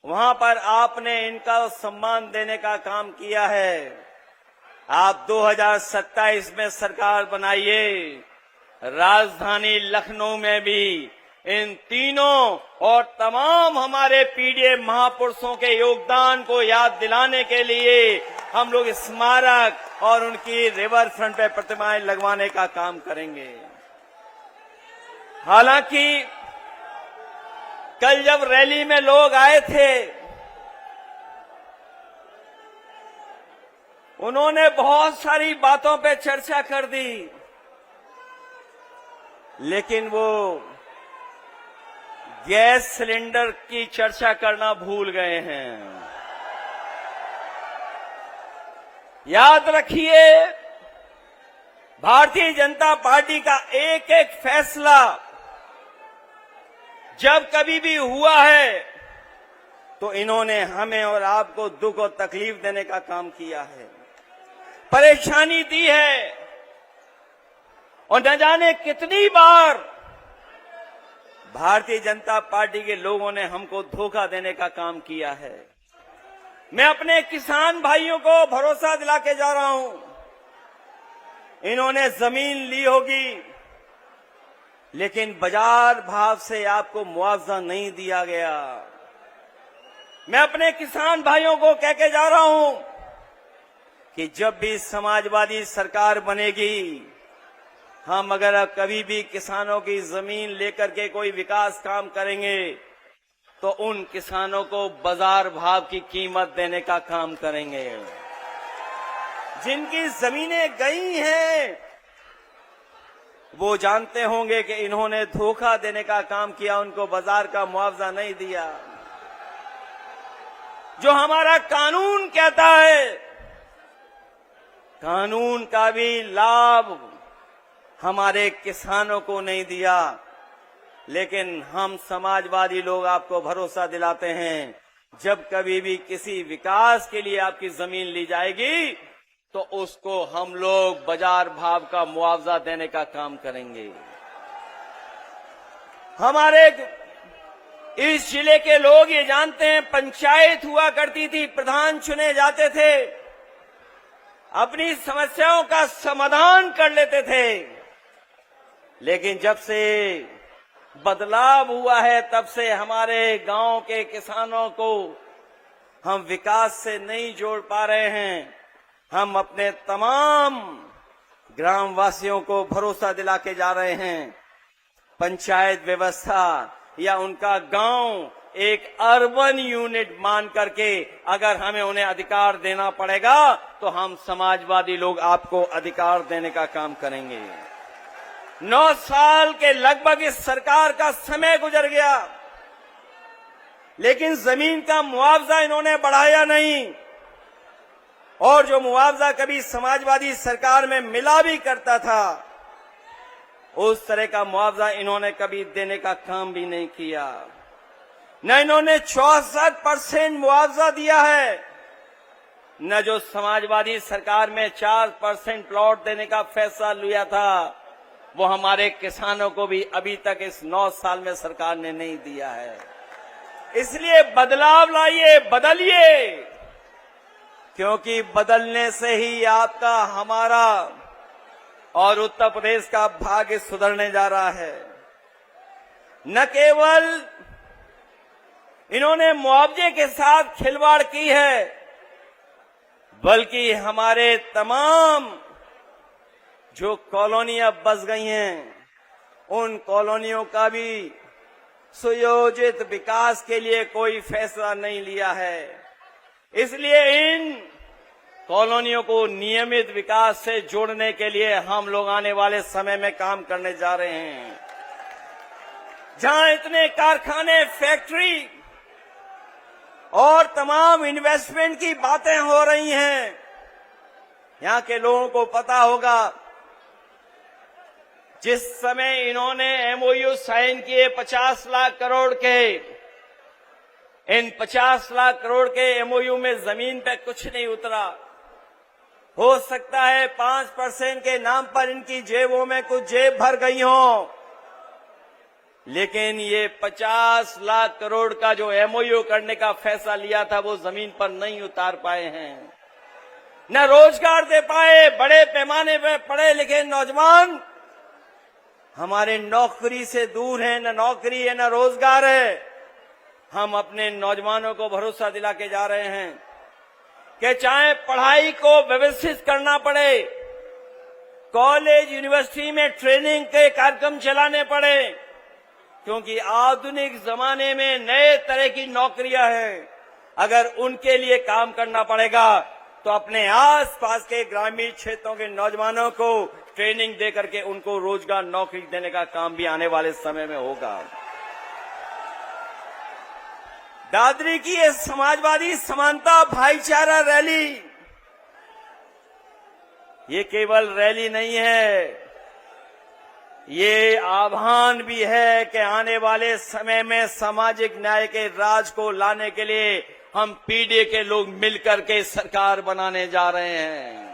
वहां पर आपने इनका सम्मान देने का काम किया है। आप 2027 में सरकार बनाइए, राजधानी लखनऊ में भी इन तीनों और तमाम हमारे पीडीए महापुरुषों के योगदान को याद दिलाने के लिए हम लोग स्मारक और उनकी रिवर फ्रंट पे प्रतिमाएं लगवाने का काम करेंगे। हालांकि कल जब रैली में लोग आए थे, उन्होंने बहुत सारी बातों पे चर्चा कर दी, लेकिन वो गैस सिलेंडर की चर्चा करना भूल गए हैं। याद रखिए, भारतीय जनता पार्टी का एक एक फैसला जब कभी भी हुआ है तो इन्होंने हमें और आपको दुख और तकलीफ देने का काम किया है, परेशानी दी है। और न जाने कितनी बार भारतीय जनता पार्टी के लोगों ने हमको धोखा देने का काम किया है। मैं अपने किसान भाइयों को भरोसा दिला के जा रहा हूं, इन्होंने जमीन ली होगी लेकिन बाजार भाव से आपको मुआवजा नहीं दिया गया। मैं अपने किसान भाइयों को कह के जा रहा हूं कि जब भी समाजवादी सरकार बनेगी, हम अगर कभी भी किसानों की जमीन लेकर के कोई विकास काम करेंगे तो उन किसानों को बाजार भाव की कीमत देने का काम करेंगे। जिनकी जमीनें गई हैं वो जानते होंगे कि इन्होंने धोखा देने का काम किया, उनको बाजार का मुआवजा नहीं दिया। जो हमारा कानून कहता है, कानून का भी लाभ हमारे किसानों को नहीं दिया। लेकिन हम समाजवादी लोग आपको भरोसा दिलाते हैं, जब कभी भी किसी विकास के लिए आपकी जमीन ली जाएगी तो उसको हम लोग बाजार भाव का मुआवजा देने का काम करेंगे। हमारे इस जिले के लोग ये जानते हैं, पंचायत हुआ करती थी, प्रधान चुने जाते थे, अपनी समस्याओं का समाधान कर लेते थे। लेकिन जब से बदलाव हुआ है तब से हमारे गांव के किसानों को हम विकास से नहीं जोड़ पा रहे हैं। हम अपने तमाम ग्रामवासियों को भरोसा दिला के जा रहे हैं, पंचायत व्यवस्था या उनका गांव एक अर्बन यूनिट मान करके अगर हमें उन्हें अधिकार देना पड़ेगा तो हम समाजवादी लोग आपको अधिकार देने का काम करेंगे। 9 साल के लगभग इस सरकार का समय गुजर गया, लेकिन जमीन का मुआवजा इन्होंने बढ़ाया नहीं, और जो मुआवजा कभी समाजवादी सरकार में मिला भी करता था उस तरह का मुआवजा इन्होंने कभी देने का काम भी नहीं किया। न इन्होंने 64% मुआवजा दिया है, न जो समाजवादी सरकार में 4% प्लॉट देने का फैसला लिया था वो हमारे किसानों को भी अभी तक इस 9 साल में सरकार ने नहीं दिया है। इसलिए बदलाव लाइए, बदलिए, क्योंकि बदलने से ही आपका, हमारा और उत्तर प्रदेश का भाग्य सुधरने जा रहा है। न केवल इन्होंने मुआवजे के साथ खिलवाड़ की है, बल्कि हमारे तमाम जो कॉलोनियां बस गई हैं उन कॉलोनियों का भी सुयोजित विकास के लिए कोई फैसला नहीं लिया है। इसलिए इन कॉलोनियों को नियमित विकास से जोड़ने के लिए हम लोग आने वाले समय में काम करने जा रहे हैं। जहां इतने कारखाने, फैक्ट्री और तमाम इन्वेस्टमेंट की बातें हो रही हैं, यहां के लोगों को पता होगा जिस समय इन्होंने एमओयू साइन किए 50 लाख करोड़ के, इन 50 लाख करोड़ के एमओयू में जमीन पे कुछ नहीं उतरा। हो सकता है 5% के नाम पर इनकी जेबों में कुछ जेब भर गई हो, लेकिन ये 50 लाख करोड़ का जो एमओयू करने का फैसला लिया था वो जमीन पर नहीं उतार पाए हैं, न रोजगार दे पाए। बड़े पैमाने पर पढ़े लिखे नौजवान हमारे नौकरी से दूर हैं, न नौकरी है न रोजगार है। हम अपने नौजवानों को भरोसा दिला के जा रहे हैं कि चाहे पढ़ाई को व्यवस्थित करना पड़े, कॉलेज यूनिवर्सिटी में ट्रेनिंग के कार्यक्रम चलाने पड़े, क्योंकि आधुनिक जमाने में नए तरह की नौकरियां हैं। अगर उनके लिए काम करना पड़ेगा तो अपने आसपास के ग्रामीण क्षेत्रों के नौजवानों को ट्रेनिंग दे करके उनको रोजगार, नौकरी देने का काम भी आने वाले समय में होगा। दादरी की ये समाजवादी समानता भाईचारा रैली, ये केवल रैली नहीं है, ये आह्वान भी है कि आने वाले समय में सामाजिक न्याय के राज को लाने के लिए हम पीडीए के लोग मिलकर के सरकार बनाने जा रहे हैं।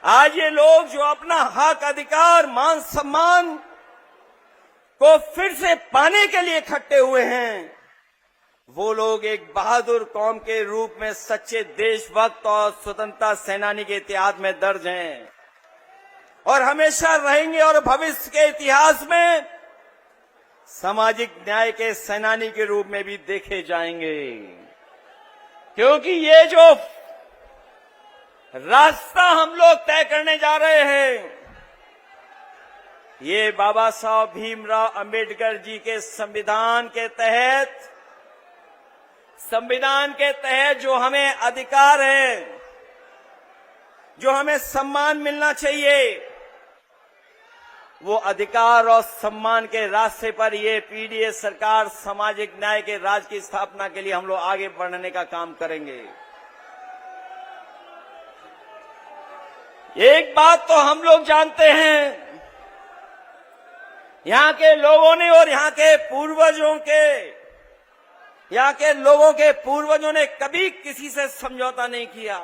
आज ये लोग जो अपना हक, अधिकार, मान सम्मान को फिर से पाने के लिए इकट्ठे हुए हैं, वो लोग एक बहादुर कौम के रूप में सच्चे देशभक्त और स्वतंत्रता सेनानी के इतिहास में दर्ज हैं और हमेशा रहेंगे और भविष्य के इतिहास में सामाजिक न्याय के सेनानी के रूप में भी देखे जाएंगे। क्योंकि ये जो रास्ता हम लोग तय करने जा रहे हैं, ये बाबा साहब भीमराव अंबेडकर जी के संविधान के तहत जो हमें अधिकार है, जो हमें सम्मान मिलना चाहिए, वो अधिकार और सम्मान के रास्ते पर ये पीडीए सरकार सामाजिक न्याय के राज की स्थापना के लिए हम लोग आगे बढ़ने का काम करेंगे। एक बात तो हम लोग जानते हैं, यहाँ के लोगों ने और यहाँ के लोगों के पूर्वजों ने कभी किसी से समझौता नहीं किया।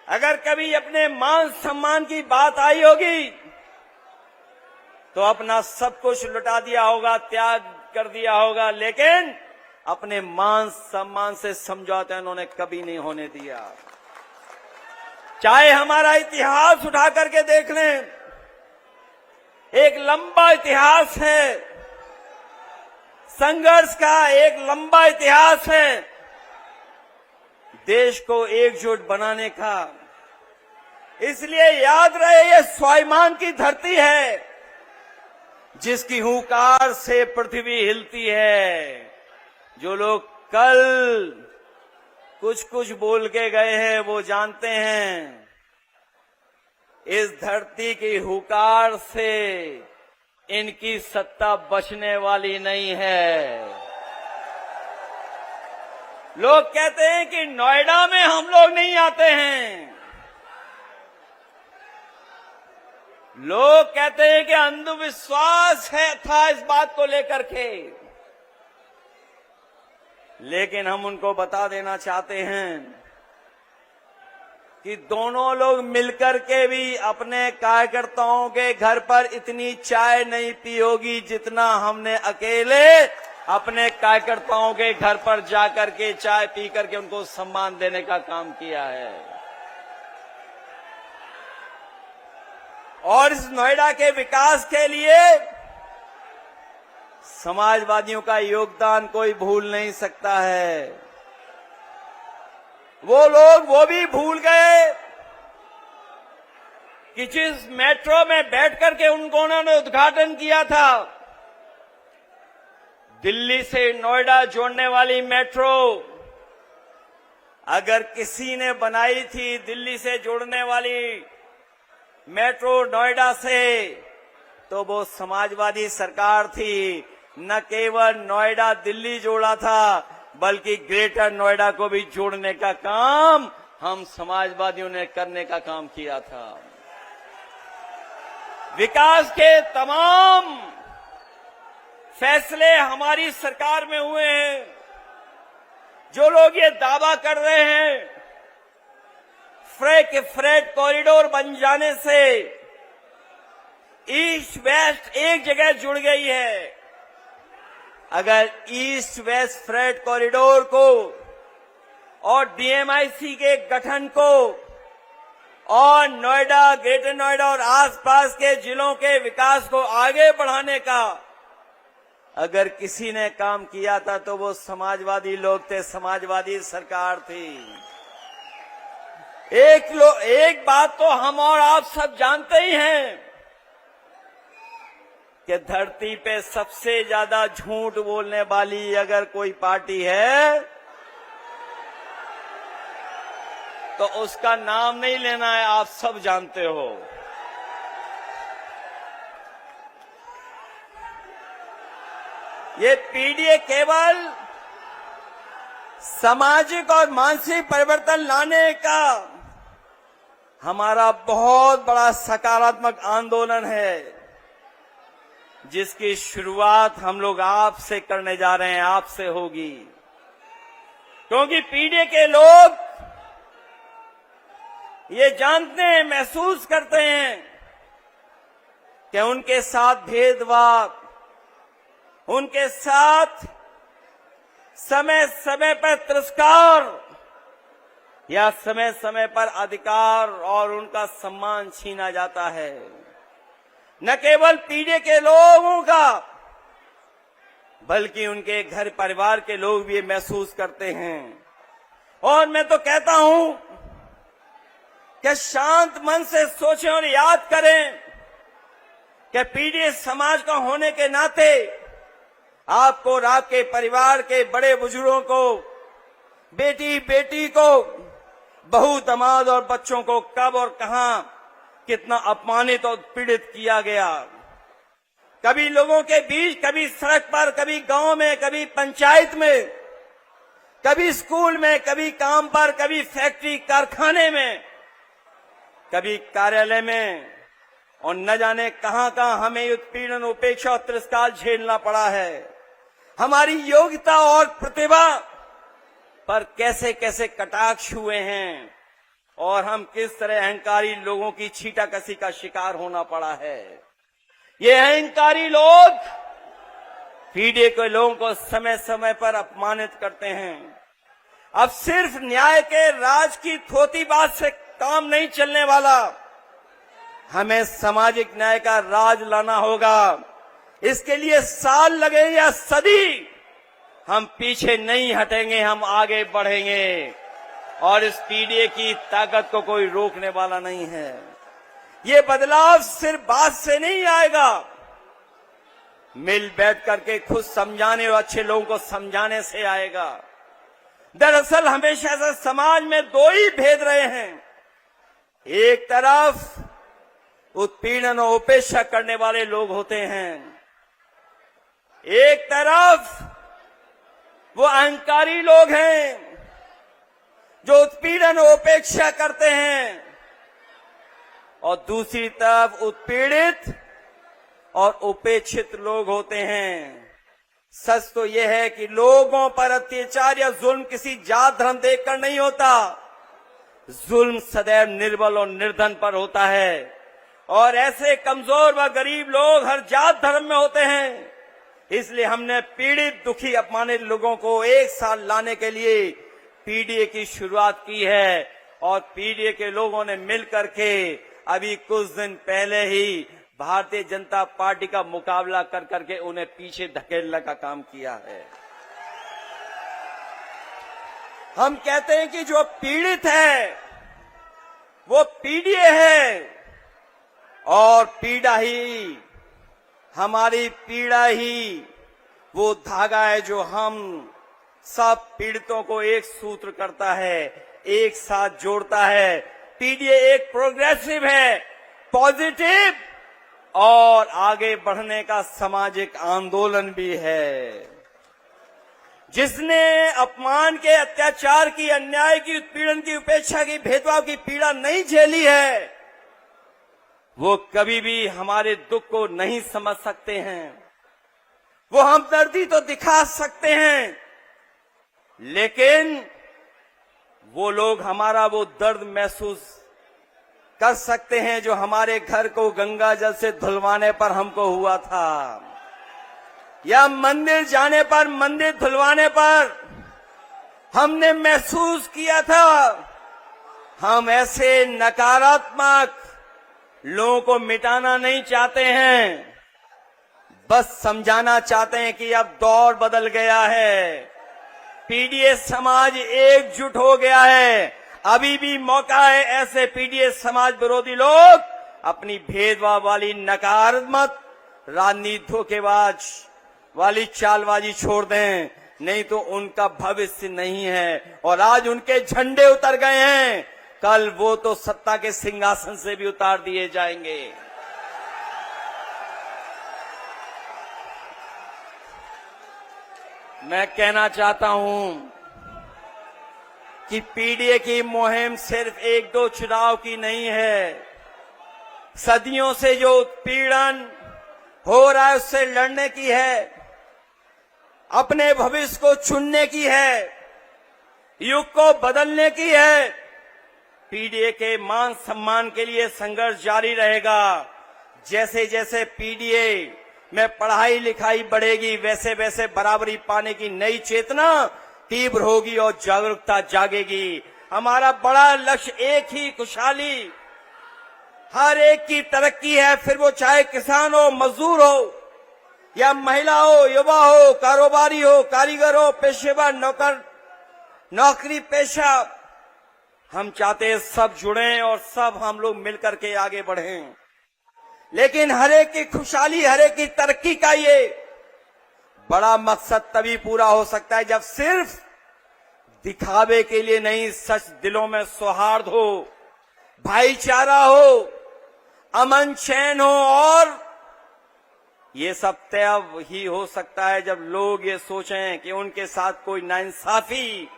अगर कभी अपने मान सम्मान की बात आई होगी तो अपना सब कुछ लुटा दिया होगा, त्याग कर दिया होगा, लेकिन अपने मान सम्मान से समझौता उन्होंने कभी नहीं होने दिया। चाहे हमारा इतिहास उठा करके देख लें, एक लंबा इतिहास है, संघर्ष का एक लंबा इतिहास है, देश को एकजुट बनाने का। इसलिए याद रहे, ये स्वाभिमान की धरती है जिसकी हुंकार से पृथ्वी हिलती है। जो लोग कल कुछ बोल के गए हैं वो जानते हैं, इस धरती की हुंकार से इनकी सत्ता बचने वाली नहीं है। लोग कहते हैं कि नोएडा में हम लोग नहीं आते हैं, लोग कहते हैं कि अंधविश्वास था इस बात को लेकर के, लेकिन हम उनको बता देना चाहते हैं कि दोनों लोग मिलकर के भी अपने कार्यकर्ताओं के घर पर इतनी चाय नहीं पी होगी जितना हमने अकेले अपने कार्यकर्ताओं के घर पर जाकर के चाय पी करके उनको सम्मान देने का काम किया है। और इस नोएडा के विकास के लिए समाजवादियों का योगदान कोई भूल नहीं सकता है। वो लोग वो भी भूल गए कि जिस मेट्रो में बैठ करके उन्होंने उद्घाटन किया था, दिल्ली से नोएडा जोड़ने वाली मेट्रो, अगर किसी ने बनाई थी दिल्ली से जोड़ने वाली मेट्रो नोएडा से, तो वो समाजवादी सरकार थी। न केवल नोएडा दिल्ली जोड़ा था, बल्कि ग्रेटर नोएडा को भी जोड़ने का काम हम समाजवादियों ने करने का काम किया था। विकास के तमाम फैसले हमारी सरकार में हुए हैं। जो लोग ये दावा कर रहे हैं फ्रेट कॉरिडोर बन जाने से ईस्ट वेस्ट एक जगह जुड़ गई है, अगर ईस्ट वेस्ट फ्रेट कॉरिडोर को और डीएमआईसी के गठन को और नोएडा, ग्रेटर नोएडा और आसपास के जिलों के विकास को आगे बढ़ाने का अगर किसी ने काम किया था तो वो समाजवादी लोग थे, समाजवादी सरकार थी। एक बात तो हम और आप सब जानते ही हैं कि धरती पे सबसे ज्यादा झूठ बोलने वाली अगर कोई पार्टी है तो उसका नाम नहीं लेना है, आप सब जानते हो। ये पीडीए केवल सामाजिक और मानसिक परिवर्तन लाने का हमारा बहुत बड़ा सकारात्मक आंदोलन है, जिसकी शुरुआत हम लोग आपसे करने जा रहे हैं, आपसे होगी। क्योंकि पीडीए के लोग ये जानते हैं, महसूस करते हैं कि उनके साथ भेदभाव, उनके साथ समय समय पर तिरस्कार या समय समय पर अधिकार और उनका सम्मान छीना जाता है। न केवल पीढ़ी के लोगों का बल्कि उनके घर परिवार के लोग भी ये महसूस करते हैं। और मैं तो कहता हूं कि शांत मन से सोचें और याद करें कि पीढ़ी समाज का होने के नाते आपको और आपके परिवार के बड़े बुजुर्गों को, बेटी बेटी को, बहू दामाद और बच्चों को कब और कहां कितना अपमानित और पीड़ित किया गया। कभी लोगों के बीच, कभी सड़क पर, कभी गांव में, कभी पंचायत में, कभी स्कूल में, कभी काम पर, कभी फैक्ट्री कारखाने में, कभी कार्यालय में, और न जाने कहां कहां हमें उत्पीड़न, उपेक्षा और तिरस्कार झेलना पड़ा है। हमारी योग्यता और प्रतिभा पर कैसे कैसे कटाक्ष हुए हैं और हम किस तरह अहंकारी लोगों की छीटाकसी का शिकार होना पड़ा है। ये अहंकारी लोग पीढ़ी के लोगों को समय समय पर अपमानित करते हैं। अब सिर्फ न्याय के राज की थोती बात से काम नहीं चलने वाला, हमें सामाजिक न्याय का राज लाना होगा। इसके लिए साल लगे या सदी, हम पीछे नहीं हटेंगे, हम आगे बढ़ेंगे और इस पीढ़ी की ताकत को कोई रोकने वाला नहीं है। ये बदलाव सिर्फ बात से नहीं आएगा, मिल बैठ करके खुद समझाने और अच्छे लोगों को समझाने से आएगा। दरअसल हमेशा से समाज में दो ही भेद रहे हैं। एक तरफ उत्पीड़न और उपेक्षा करने वाले लोग होते हैं, एक तरफ वो अहंकारी लोग हैं जो उत्पीड़न और उपेक्षा करते हैं, और दूसरी तरफ उत्पीड़ित और उपेक्षित लोग होते हैं। सच तो यह है कि लोगों पर अत्याचार या जुल्म किसी जात धर्म देखकर नहीं होता। जुल्म सदैव निर्बल और निर्धन पर होता है, और ऐसे कमजोर व गरीब लोग हर जात धर्म में होते हैं। इसलिए हमने पीड़ित, दुखी, अपमानित लोगों को एक साथ लाने के लिए पीडीए की शुरुआत की है, और पीडीए के लोगों ने मिलकर के अभी कुछ दिन पहले ही भारतीय जनता पार्टी का मुकाबला कर करके उन्हें पीछे धकेलने का काम किया है। हम कहते हैं कि जो पीड़ित है वो पीडीए है, और पीड़ा ही, हमारी पीड़ा ही वो धागा है जो हम सब पीड़ितों को एक सूत्र करता है, एक साथ जोड़ता है। पीडीए एक प्रोग्रेसिव है, पॉजिटिव और आगे बढ़ने का सामाजिक आंदोलन भी है। जिसने अपमान के, अत्याचार की, अन्याय की, उत्पीड़न की, उपेक्षा की, भेदभाव की पीड़ा नहीं झेली है, वो कभी भी हमारे दुख को नहीं समझ सकते हैं। वो हमदर्दी तो दिखा सकते हैं, लेकिन वो लोग हमारा वो दर्द महसूस कर सकते हैं जो हमारे घर को गंगा जल से धुलवाने पर हमको हुआ था, या मंदिर जाने पर, मंदिर धुलवाने पर हमने महसूस किया था। हम ऐसे नकारात्मक लोगों को मिटाना नहीं चाहते हैं, बस समझाना चाहते हैं कि अब दौर बदल गया है, पीडीए समाज एकजुट हो गया है। अभी भी मौका है ऐसे पीडीए समाज विरोधी लोग अपनी भेदभाव वाली, नकारात्मक राजनीति, धोखेबाज वाली चालबाजी छोड़ दें, नहीं तो उनका भविष्य नहीं है। और आज उनके झंडे उतर गए हैं, कल वो तो सत्ता के सिंहासन से भी उतार दिए जाएंगे। मैं कहना चाहता हूं कि पीडीए की मुहिम सिर्फ एक दो चुनाव की नहीं है, सदियों से जो उत्पीड़न हो रहा है उससे लड़ने की है, अपने भविष्य को चुनने की है, युग को बदलने की है। पीडीए के मान सम्मान के लिए संघर्ष जारी रहेगा। जैसे जैसे पीडीए में पढ़ाई लिखाई बढ़ेगी, वैसे वैसे बराबरी पाने की नई चेतना तीव्र होगी और जागरूकता जागेगी। हमारा बड़ा लक्ष्य एक ही, खुशहाली, हर एक की तरक्की है। फिर वो चाहे किसान हो, मजदूर हो, या महिला हो, युवा हो, कारोबारी हो, कारीगर हो, पेशेवर, नौकरी पेशा, हम चाहते हैं सब जुड़ें और सब हम लोग मिलकर के आगे बढ़ें। लेकिन हर एक की खुशहाली, हर एक की तरक्की का ये बड़ा मकसद तभी पूरा हो सकता है जब सिर्फ दिखावे के लिए नहीं, सच दिलों में सौहार्द हो, भाईचारा हो, अमन चैन हो। और ये सब तब ही हो सकता है जब लोग ये सोचें कि उनके साथ कोई नाइंसाफी,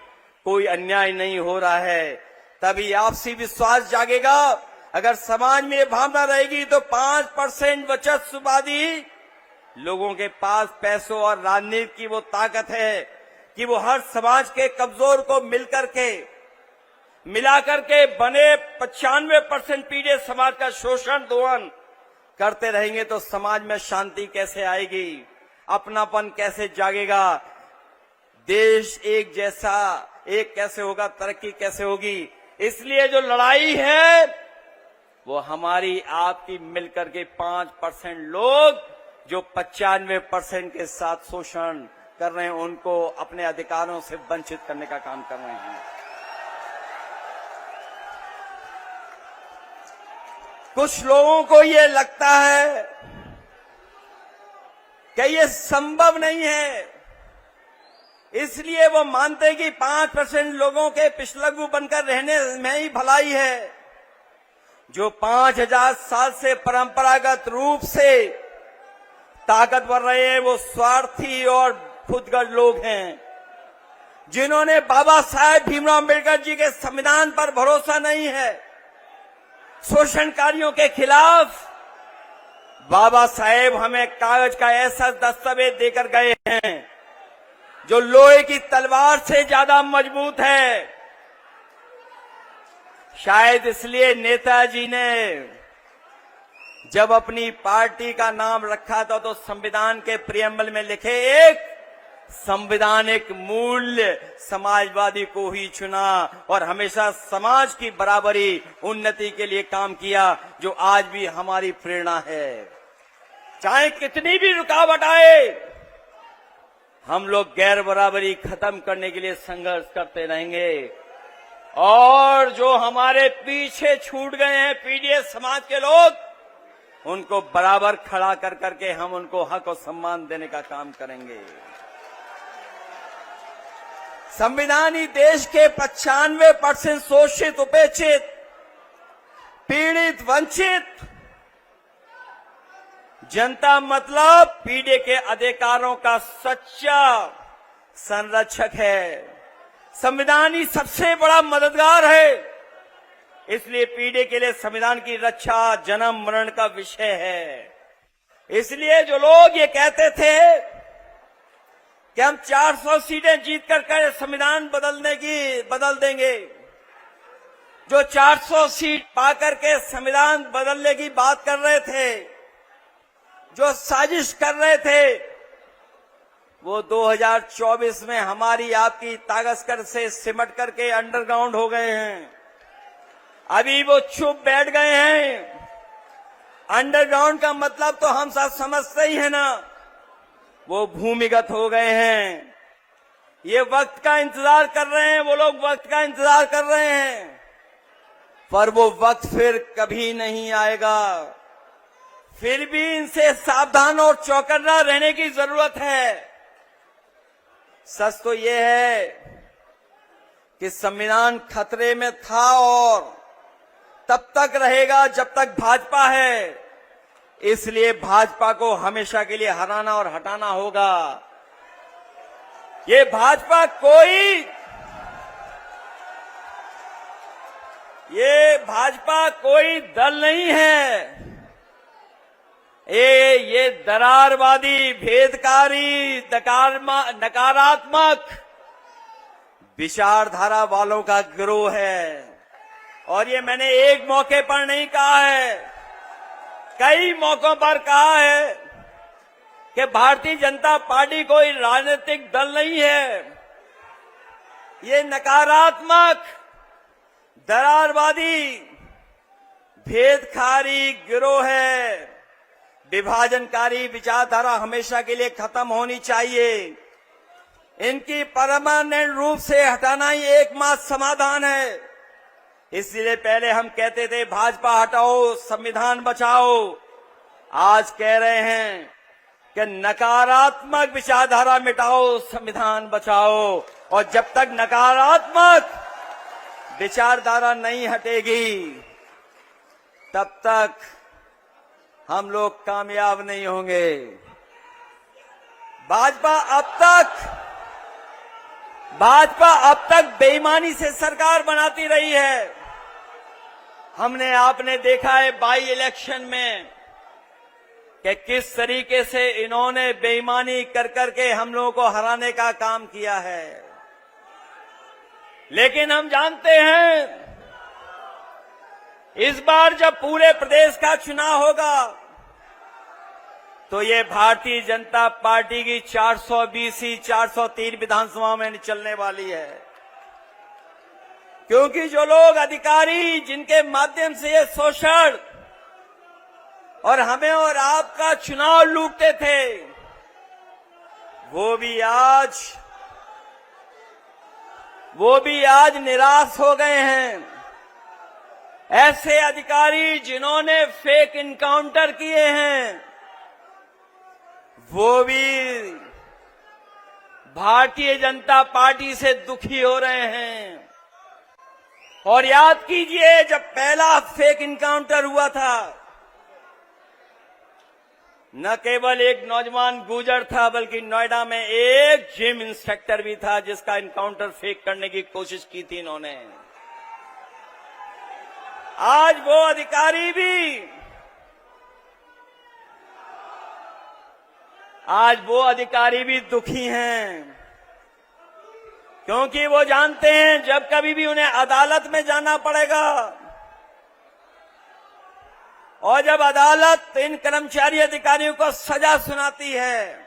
कोई अन्याय नहीं हो रहा है। तभी आपसी विश्वास जागेगा। अगर समाज में ये भावना रहेगी तो 5% बचतवादी लोगों के पास पैसों और राजनीति की वो ताकत है कि वो हर समाज के कमजोर को मिलाकर के बने 95% पीड़ित समाज का शोषण दोहन करते रहेंगे तो समाज में शांति कैसे आएगी, अपनापन कैसे जागेगा, देश एक जैसा एक कैसे होगा, तरक्की कैसे होगी। इसलिए जो लड़ाई है वो हमारी आपकी मिलकर के 5% लोग जो 95% के साथ शोषण कर रहे हैं, उनको अपने अधिकारों से वंचित करने का काम कर रहे हैं। कुछ लोगों को ये लगता है कि ये संभव नहीं है, इसलिए वो मानते हैं कि 5% लोगों के पिछलग्गू बनकर रहने में ही भलाई है। जो 5000 साल से परंपरागत रूप से ताकतवर रहे हैं वो स्वार्थी और खुदगर्ज लोग हैं, जिन्होंने बाबा साहेब भीमराव अम्बेडकर जी के संविधान पर भरोसा नहीं है। शोषणकारियों के खिलाफ बाबा साहेब हमें कागज का ऐसा दस्तावेज देकर गए हैं जो लोहे की तलवार से ज्यादा मजबूत है। शायद इसलिए नेताजी ने जब अपनी पार्टी का नाम रखा था तो संविधान के प्रियम्बल में लिखे एक संवैधानिक मूल्य समाजवादी को ही चुना और हमेशा समाज की बराबरी, उन्नति के लिए काम किया, जो आज भी हमारी प्रेरणा है। चाहे कितनी भी रुकावट आए, हम लोग गैर बराबरी खत्म करने के लिए संघर्ष करते रहेंगे। और जो हमारे पीछे छूट गए हैं पीडीए समाज के लोग, उनको बराबर खड़ा कर करके हम उनको हक और सम्मान देने का काम करेंगे। संविधान ही देश के 95% शोषित, उपेक्षित, पीड़ित, वंचित जनता मतलब पीड़ित के अधिकारों का सच्चा संरक्षक है। संविधान ही सबसे बड़ा मददगार है, इसलिए पीड़ित के लिए संविधान की रक्षा जन्म मरण का विषय है। इसलिए जो लोग ये कहते थे कि हम 400 सीटें जीत कर संविधान बदल देंगे, जो 400 सीट पाकर के संविधान बदलने की बात कर रहे थे, जो साजिश कर रहे थे, वो 2024 में हमारी आपकी ताकत से सिमट करके अंडरग्राउंड हो गए हैं। अभी वो चुप बैठ गए हैं। अंडरग्राउंड का मतलब तो हम सब समझते ही है ना, वो भूमिगत हो गए हैं। ये वक्त का इंतजार कर रहे हैं, वो लोग वक्त का इंतजार कर रहे हैं, पर वो वक्त फिर कभी नहीं आएगा। फिर भी इनसे सावधान और चौकन्ना रहने की जरूरत है। सच तो ये है कि संविधान खतरे में था और तब तक रहेगा जब तक भाजपा है। इसलिए भाजपा को हमेशा के लिए हराना और हटाना होगा। ये भाजपा कोई दल नहीं है। ये दरारवादी, भेदकारी, नकारात्मक विचारधारा वालों का गिरोह है और ये मैंने एक मौके पर नहीं कहा है, कई मौकों पर कहा है कि भारतीय जनता पार्टी कोई राजनीतिक दल नहीं है। ये नकारात्मक, दरारवादी, भेदखारी गिरोह है। विभाजनकारी विचारधारा हमेशा के लिए खत्म होनी चाहिए। इनकी परमानेंट रूप से हटाना ही एकमात्र समाधान है। इसलिए पहले हम कहते थे भाजपा हटाओ, संविधान बचाओ। आज कह रहे हैं कि नकारात्मक विचारधारा मिटाओ, संविधान बचाओ। और जब तक नकारात्मक विचारधारा नहीं हटेगी, तब तक हम लोग कामयाब नहीं होंगे। भाजपा अब तक बेईमानी से सरकार बनाती रही है। आपने देखा है बाई इलेक्शन में कि किस तरीके से इन्होंने बेईमानी कर करके हम लोगों को हराने का काम किया है। लेकिन हम जानते हैं इस बार जब पूरे प्रदेश का चुनाव होगा तो ये भारतीय जनता पार्टी की 420 403 विधानसभा में चलने वाली है। क्योंकि जो लोग अधिकारी जिनके माध्यम से ये शोषण और हमें और आपका चुनाव लूटते थे, वो भी आज निराश हो गए हैं। ऐसे अधिकारी जिन्होंने फेक इनकाउंटर किए हैं, वो भी भारतीय जनता पार्टी से दुखी हो रहे हैं। और याद कीजिए, जब पहला फेक इनकाउंटर हुआ था, न केवल एक नौजवान गुजर था, बल्कि नोएडा में एक जिम इंस्पेक्टर भी था जिसका इनकाउंटर फेक करने की कोशिश की थी इन्होंने। आज वो अधिकारी भी दुखी हैं, क्योंकि वो जानते हैं जब कभी भी उन्हें अदालत में जाना पड़ेगा और जब अदालत इन कर्मचारी अधिकारियों को सजा सुनाती है,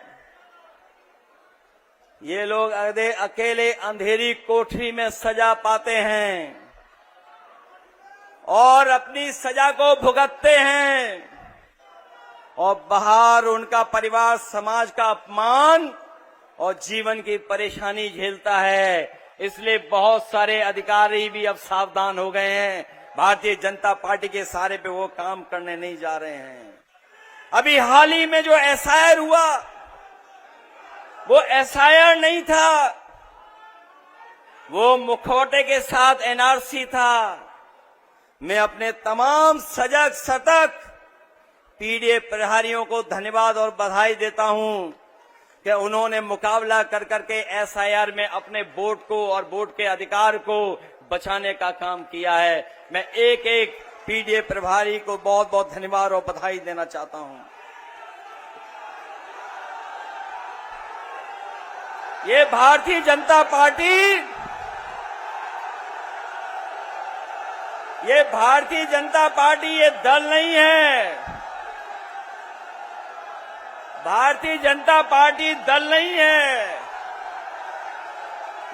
ये लोग अकेले अंधेरी कोठरी में सजा पाते हैं और अपनी सजा को भुगतते हैं और बाहर उनका परिवार समाज का अपमान और जीवन की परेशानी झेलता है। इसलिए बहुत सारे अधिकारी भी अब सावधान हो गए हैं। भारतीय जनता पार्टी के सहारे पे वो काम करने नहीं जा रहे हैं। अभी हाल ही में जो एसआईआर हुआ, वो एसआईआर नहीं था, वो मुखौटे के साथ एनआरसी था। मैं अपने तमाम सजग सतर्क पीडीए प्रहरियों को धन्यवाद और बधाई देता हूं कि उन्होंने मुकाबला कर करके एसआईआर में अपने वोट को और वोट के अधिकार को बचाने का काम किया है। मैं एक एक पीडीए प्रभारी को बहुत बहुत धन्यवाद और बधाई देना चाहता हूं। ये भारतीय जनता पार्टी ये दल नहीं है। भारतीय जनता पार्टी दल नहीं है,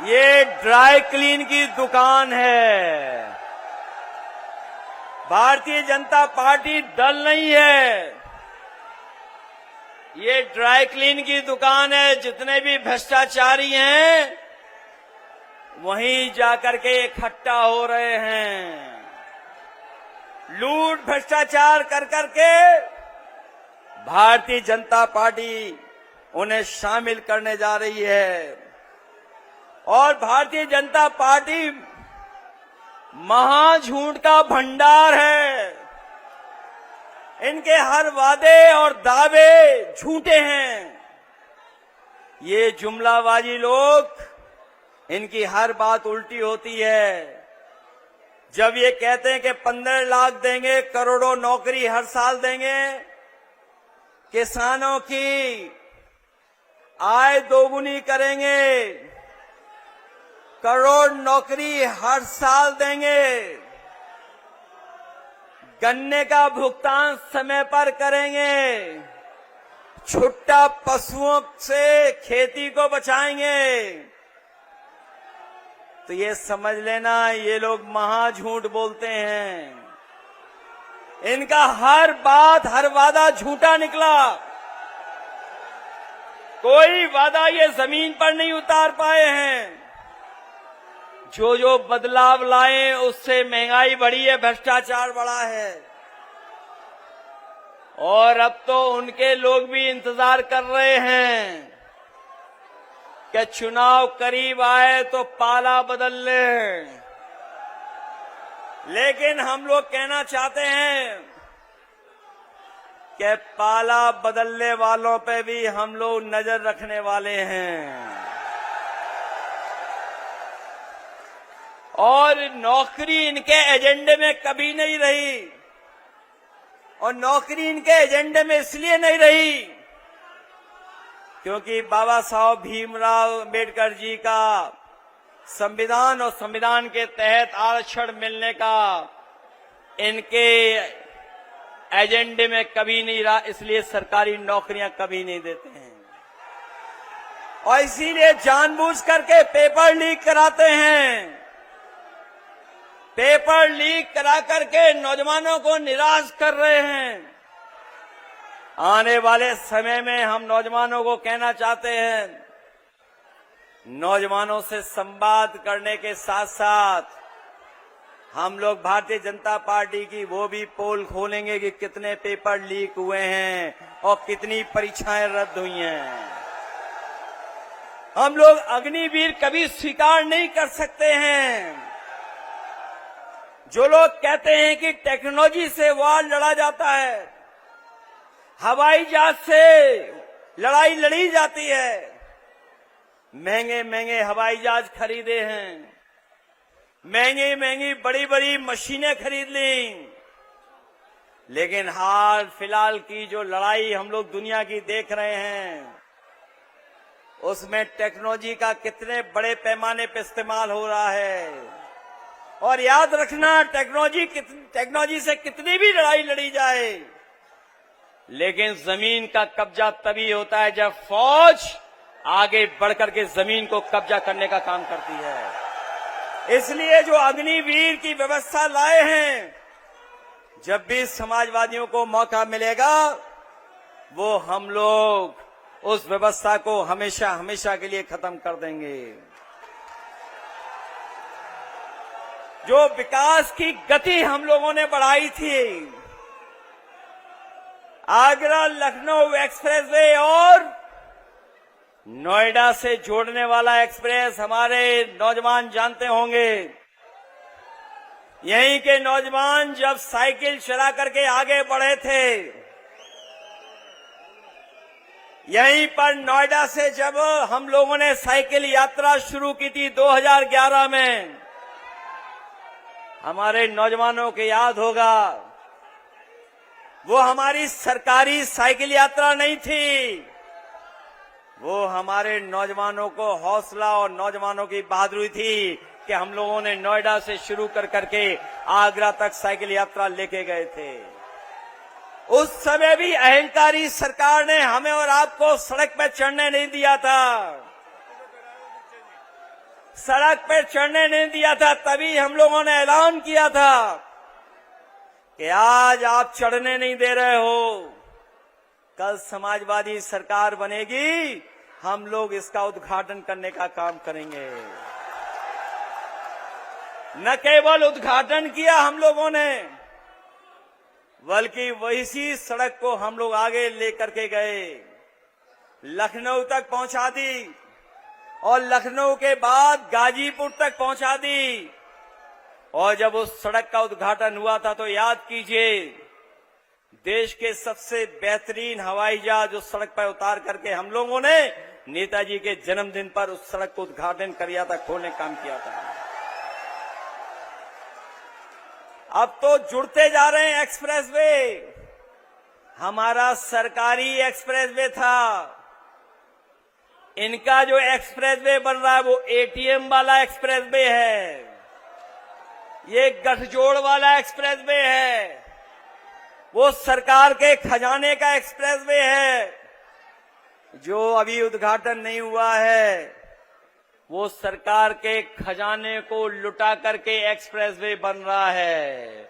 ये ड्राई क्लीन की दुकान है। भारतीय जनता पार्टी दल नहीं है, ये ड्राई क्लीन की दुकान है। जितने भी भ्रष्टाचारी हैं वहीं जाकर के इकट्ठा हो रहे हैं। लूट भ्रष्टाचार कर करके भारतीय जनता पार्टी उन्हें शामिल करने जा रही है और भारतीय जनता पार्टी महाझूठ का भंडार है। इनके हर वादे और दावे झूठे हैं। ये जुमलाबाजी लोग, इनकी हर बात उल्टी होती है। जब ये कहते हैं कि 15 लाख देंगे, करोड़ों नौकरी हर साल देंगे, किसानों की आय दोगुनी करेंगे, करोड़ नौकरी हर साल देंगे, गन्ने का भुगतान समय पर करेंगे, छुट्टा पशुओं से खेती को बचाएंगे। तो ये समझ लेना ये लोग महा झूठ बोलते हैं। इनका हर बात हर वादा झूठा निकला। कोई वादा ये जमीन पर नहीं उतार पाए हैं। जो जो बदलाव लाए उससे महंगाई बढ़ी है, भ्रष्टाचार बढ़ा है। और अब तो उनके लोग भी इंतजार कर रहे हैं कि चुनाव करीब आए तो पाला बदल ले। लेकिन हम लोग कहना चाहते हैं कि पाला बदलने वालों पे भी हम लोग नजर रखने वाले हैं। और नौकरी इनके एजेंडे में कभी नहीं रही। और नौकरी इनके एजेंडे में इसलिए नहीं रही क्योंकि बाबा साहब भीमराव अम्बेडकर जी का संविधान और संविधान के तहत आरक्षण मिलने का इनके एजेंडे में कभी नहीं रहा। इसलिए सरकारी नौकरियां कभी नहीं देते हैं और इसीलिए जानबूझ करके पेपर लीक कराते हैं। पेपर लीक करा करके नौजवानों को निराश कर रहे हैं। आने वाले समय में हम नौजवानों को कहना चाहते हैं, नौजवानों से संवाद करने के साथ साथ हम लोग भारतीय जनता पार्टी की वो भी पोल खोलेंगे कि कितने पेपर लीक हुए हैं और कितनी परीक्षाएं रद्द हुई हैं। हम लोग अग्निवीर कभी स्वीकार नहीं कर सकते हैं। जो लोग कहते हैं कि टेक्नोलॉजी से वार लड़ा जाता है, हवाई जहाज से लड़ाई लड़ी जाती है, महंगे महंगे हवाई जहाज खरीदे हैं, महंगी महंगी बड़ी बड़ी मशीनें खरीद ली, लेकिन हाल फिलहाल की जो लड़ाई हम लोग दुनिया की देख रहे हैं उसमें टेक्नोलॉजी का कितने बड़े पैमाने पर इस्तेमाल हो रहा है। और याद रखना, टेक्नोलॉजी से कितनी भी लड़ाई लड़ी जाए, लेकिन जमीन का कब्जा तभी होता है जब फौज आगे बढ़कर के जमीन को कब्जा करने का काम करती है। इसलिए जो अग्निवीर की व्यवस्था लाए हैं, जब भी समाजवादियों को मौका मिलेगा वो हम लोग उस व्यवस्था को हमेशा हमेशा के लिए खत्म कर देंगे। जो विकास की गति हम लोगों ने बढ़ाई थी, आगरा लखनऊ एक्सप्रेसवे और नोएडा से जोड़ने वाला एक्सप्रेस, हमारे नौजवान जानते होंगे। यहीं के नौजवान जब साइकिल चला करके आगे बढ़े थे, यहीं पर नोएडा से जब हम लोगों ने साइकिल यात्रा शुरू की थी 2011 में, हमारे नौजवानों को याद होगा वो हमारी सरकारी साइकिल यात्रा नहीं थी, वो हमारे नौजवानों को हौसला और नौजवानों की बहादुरी थी कि हम लोगों ने नोएडा से शुरू कर करके आगरा तक साइकिल यात्रा लेके गए थे। उस समय भी अहंकारी सरकार ने हमें और आपको सड़क पर चढ़ने नहीं दिया था, सड़क पर चढ़ने नहीं दिया था। तभी हम लोगों ने ऐलान किया था कि आज आप चढ़ने नहीं दे रहे हो, कल समाजवादी सरकार बनेगी, हम लोग इसका उद्घाटन करने का काम करेंगे। न केवल उद्घाटन किया हम लोगों ने, बल्कि वही सड़क को हम लोग आगे लेकर के गए, लखनऊ तक पहुंचा दी और लखनऊ के बाद गाजीपुर तक पहुंचा दी। और जब उस सड़क का उद्घाटन हुआ था तो याद कीजिए, देश के सबसे बेहतरीन हवाई जहाज उस सड़क पर उतार करके हम लोगों ने नेताजी के जन्मदिन पर उस सड़क को उद्घाटन किया था, खोलने काम किया था। अब तो जुड़ते जा रहे हैं एक्सप्रेसवे। हमारा सरकारी एक्सप्रेसवे था, इनका जो एक्सप्रेसवे बन रहा है वो एटीएम वाला एक्सप्रेसवे है, ये गठजोड़ वाला एक्सप्रेसवे है। वो सरकार के खजाने का एक्सप्रेसवे है जो अभी उद्घाटन नहीं हुआ है। वो सरकार के खजाने को लुटा करके एक्सप्रेसवे बन रहा है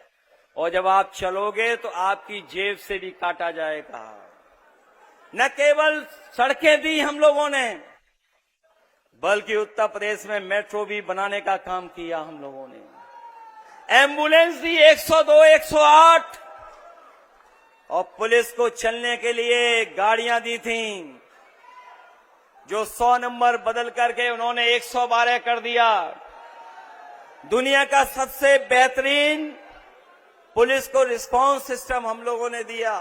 और जब आप चलोगे तो आपकी जेब से भी काटा जाएगा। न केवल सड़कें दी हम लोगों ने, बल्कि उत्तर प्रदेश में मेट्रो भी बनाने का काम किया हम लोगों ने। एम्बुलेंस दी 102, 108 और पुलिस को चलने के लिए गाड़ियां दी थीं जो 100 नंबर बदल करके उन्होंने 112 कर दिया। दुनिया का सबसे बेहतरीन पुलिस को रिस्पांस सिस्टम हम लोगों ने दिया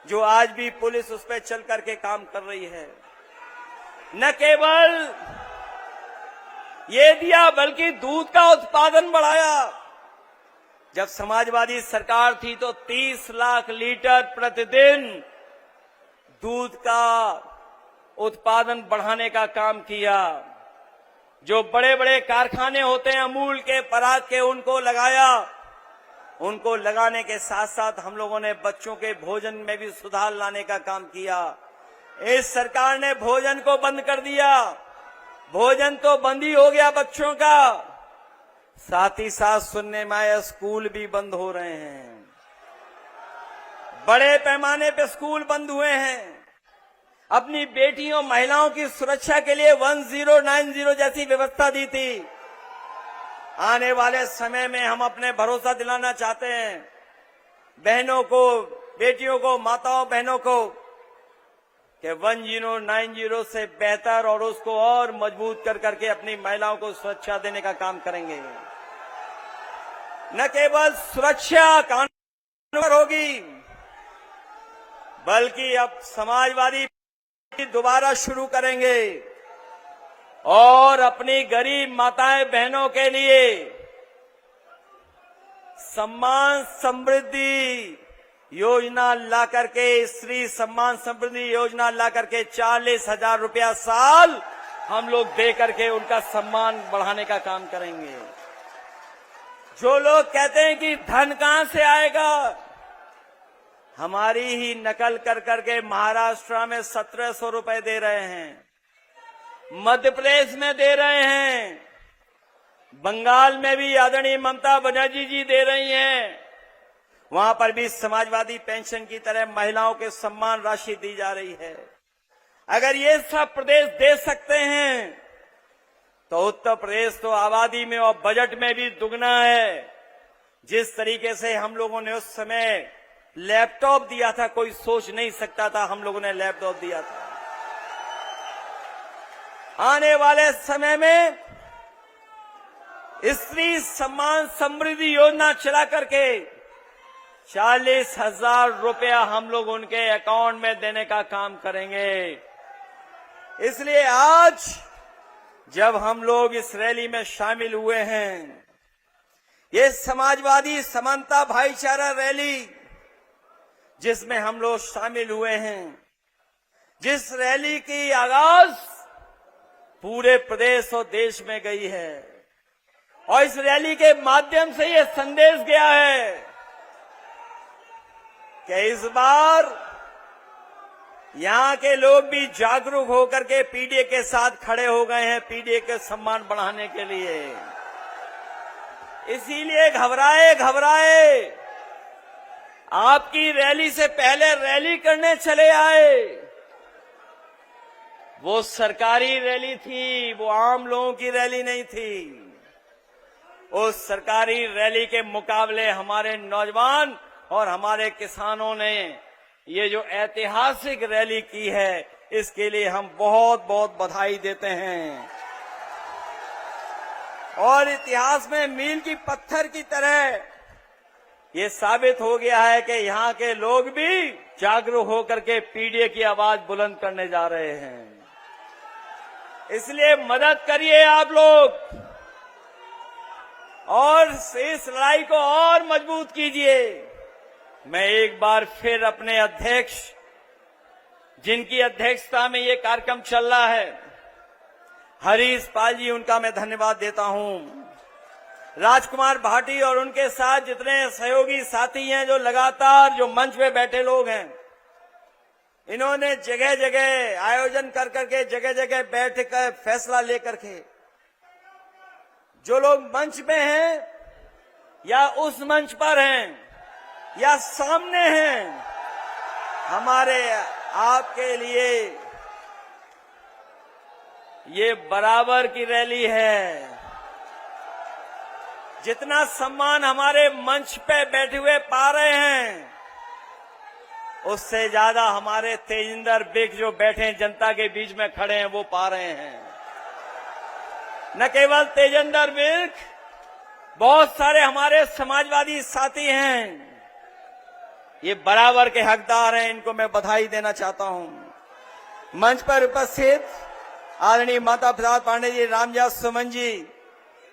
जो आज भी पुलिस उस पर चल करके काम कर रही है। न केवल ये दिया बल्कि दूध का उत्पादन बढ़ाया। जब समाजवादी सरकार थी तो 30 लाख लीटर प्रतिदिन दूध का उत्पादन बढ़ाने का काम किया। जो बड़े बड़े कारखाने होते हैं अमूल के, पराग के, उनको लगाया। उनको लगाने के साथ साथ हम लोगों ने बच्चों के भोजन में भी सुधार लाने का काम किया। इस सरकार ने भोजन को बंद कर दिया। भोजन तो बंद ही हो गया बच्चों का, साथ ही साथ सुनने में आया स्कूल भी बंद हो रहे हैं। बड़े पैमाने पे स्कूल बंद हुए हैं। अपनी बेटियों महिलाओं की सुरक्षा के लिए 1090 जैसी व्यवस्था दी थी। आने वाले समय में हम अपने भरोसा दिलाना चाहते हैं बहनों को, बेटियों को, माताओं बहनों को कि 1090 से बेहतर और उसको और मजबूत कर करके अपनी महिलाओं को सुरक्षा देने का काम करेंगे। न केवल सुरक्षा कानून पर होगी बल्कि अब समाजवादी दोबारा शुरू करेंगे और अपनी गरीब माताएं बहनों के लिए सम्मान समृद्धि योजना ला करके, स्त्री सम्मान समृद्धि योजना ला करके 40,000 रुपया साल हम लोग दे करके उनका सम्मान बढ़ाने का काम करेंगे। जो लोग कहते हैं कि धन कहां से आएगा, हमारी ही नकल कर करके महाराष्ट्र में 1700 रुपए दे रहे हैं, मध्य प्रदेश में दे रहे हैं, बंगाल में भी आदरणीय ममता बनर्जी जी दे रही हैं। वहां पर भी समाजवादी पेंशन की तरह महिलाओं के सम्मान राशि दी जा रही है। अगर ये सब प्रदेश दे सकते हैं तो उत्तर प्रदेश तो आबादी में और बजट में भी दुगना है। जिस तरीके से हम लोगों ने उस समय लैपटॉप दिया था, कोई सोच नहीं सकता था हम लोगों ने लैपटॉप दिया था। आने वाले समय में स्त्री सम्मान समृद्धि योजना चला करके 40,000 रुपया हम लोग उनके अकाउंट में देने का काम करेंगे। इसलिए आज जब हम लोग इस रैली में शामिल हुए हैं, ये समाजवादी समानता भाईचारा रैली जिसमें हम लोग शामिल हुए हैं, जिस रैली की आगाज पूरे प्रदेश और देश में गई है और इस रैली के माध्यम से ये संदेश गया है कि इस बार यहां के लोग भी जागरूक होकर के पीडीए के साथ खड़े हो गए हैं, पीडीए के सम्मान बढ़ाने के लिए। इसीलिए घबराए आपकी रैली से पहले रैली करने चले आए। वो सरकारी रैली थी, वो आम लोगों की रैली नहीं थी। उस सरकारी रैली के मुकाबले हमारे नौजवान और हमारे किसानों ने ये जो ऐतिहासिक रैली की है, इसके लिए हम बहुत बहुत बधाई देते हैं। और इतिहास में मील की पत्थर की तरह ये साबित हो गया है कि यहाँ के लोग भी जागरूक होकर के पीडीए की आवाज बुलंद करने जा रहे हैं। इसलिए मदद करिए आप लोग और इस लड़ाई को और मजबूत कीजिए। मैं एक बार फिर अपने अध्यक्ष, जिनकी अध्यक्षता में ये कार्यक्रम चल रहा है, हरीश पाल जी, उनका मैं धन्यवाद देता हूं। राजकुमार भाटी और उनके साथ जितने सहयोगी साथी हैं, जो लगातार जो मंच पे बैठे लोग हैं, इन्होंने जगह जगह आयोजन कर करके जगह जगह बैठ कर फैसला लेकर के, जो लोग मंच पे हैं या उस मंच पर हैं या सामने हैं, हमारे आपके लिए ये बराबर की रैली है। जितना सम्मान हमारे मंच पे बैठे हुए पा रहे हैं, उससे ज्यादा हमारे तेजिंदर बिग जो बैठे हैं, जनता के बीच में खड़े हैं, वो पा रहे हैं। न केवल तेजिंदर बिग, बहुत सारे हमारे समाजवादी साथी हैं, ये बराबर के हकदार हैं। इनको मैं बधाई देना चाहता हूं। मंच पर उपस्थित आदरणीय माता प्रसाद पांडे जी, रामजास सुमन जी,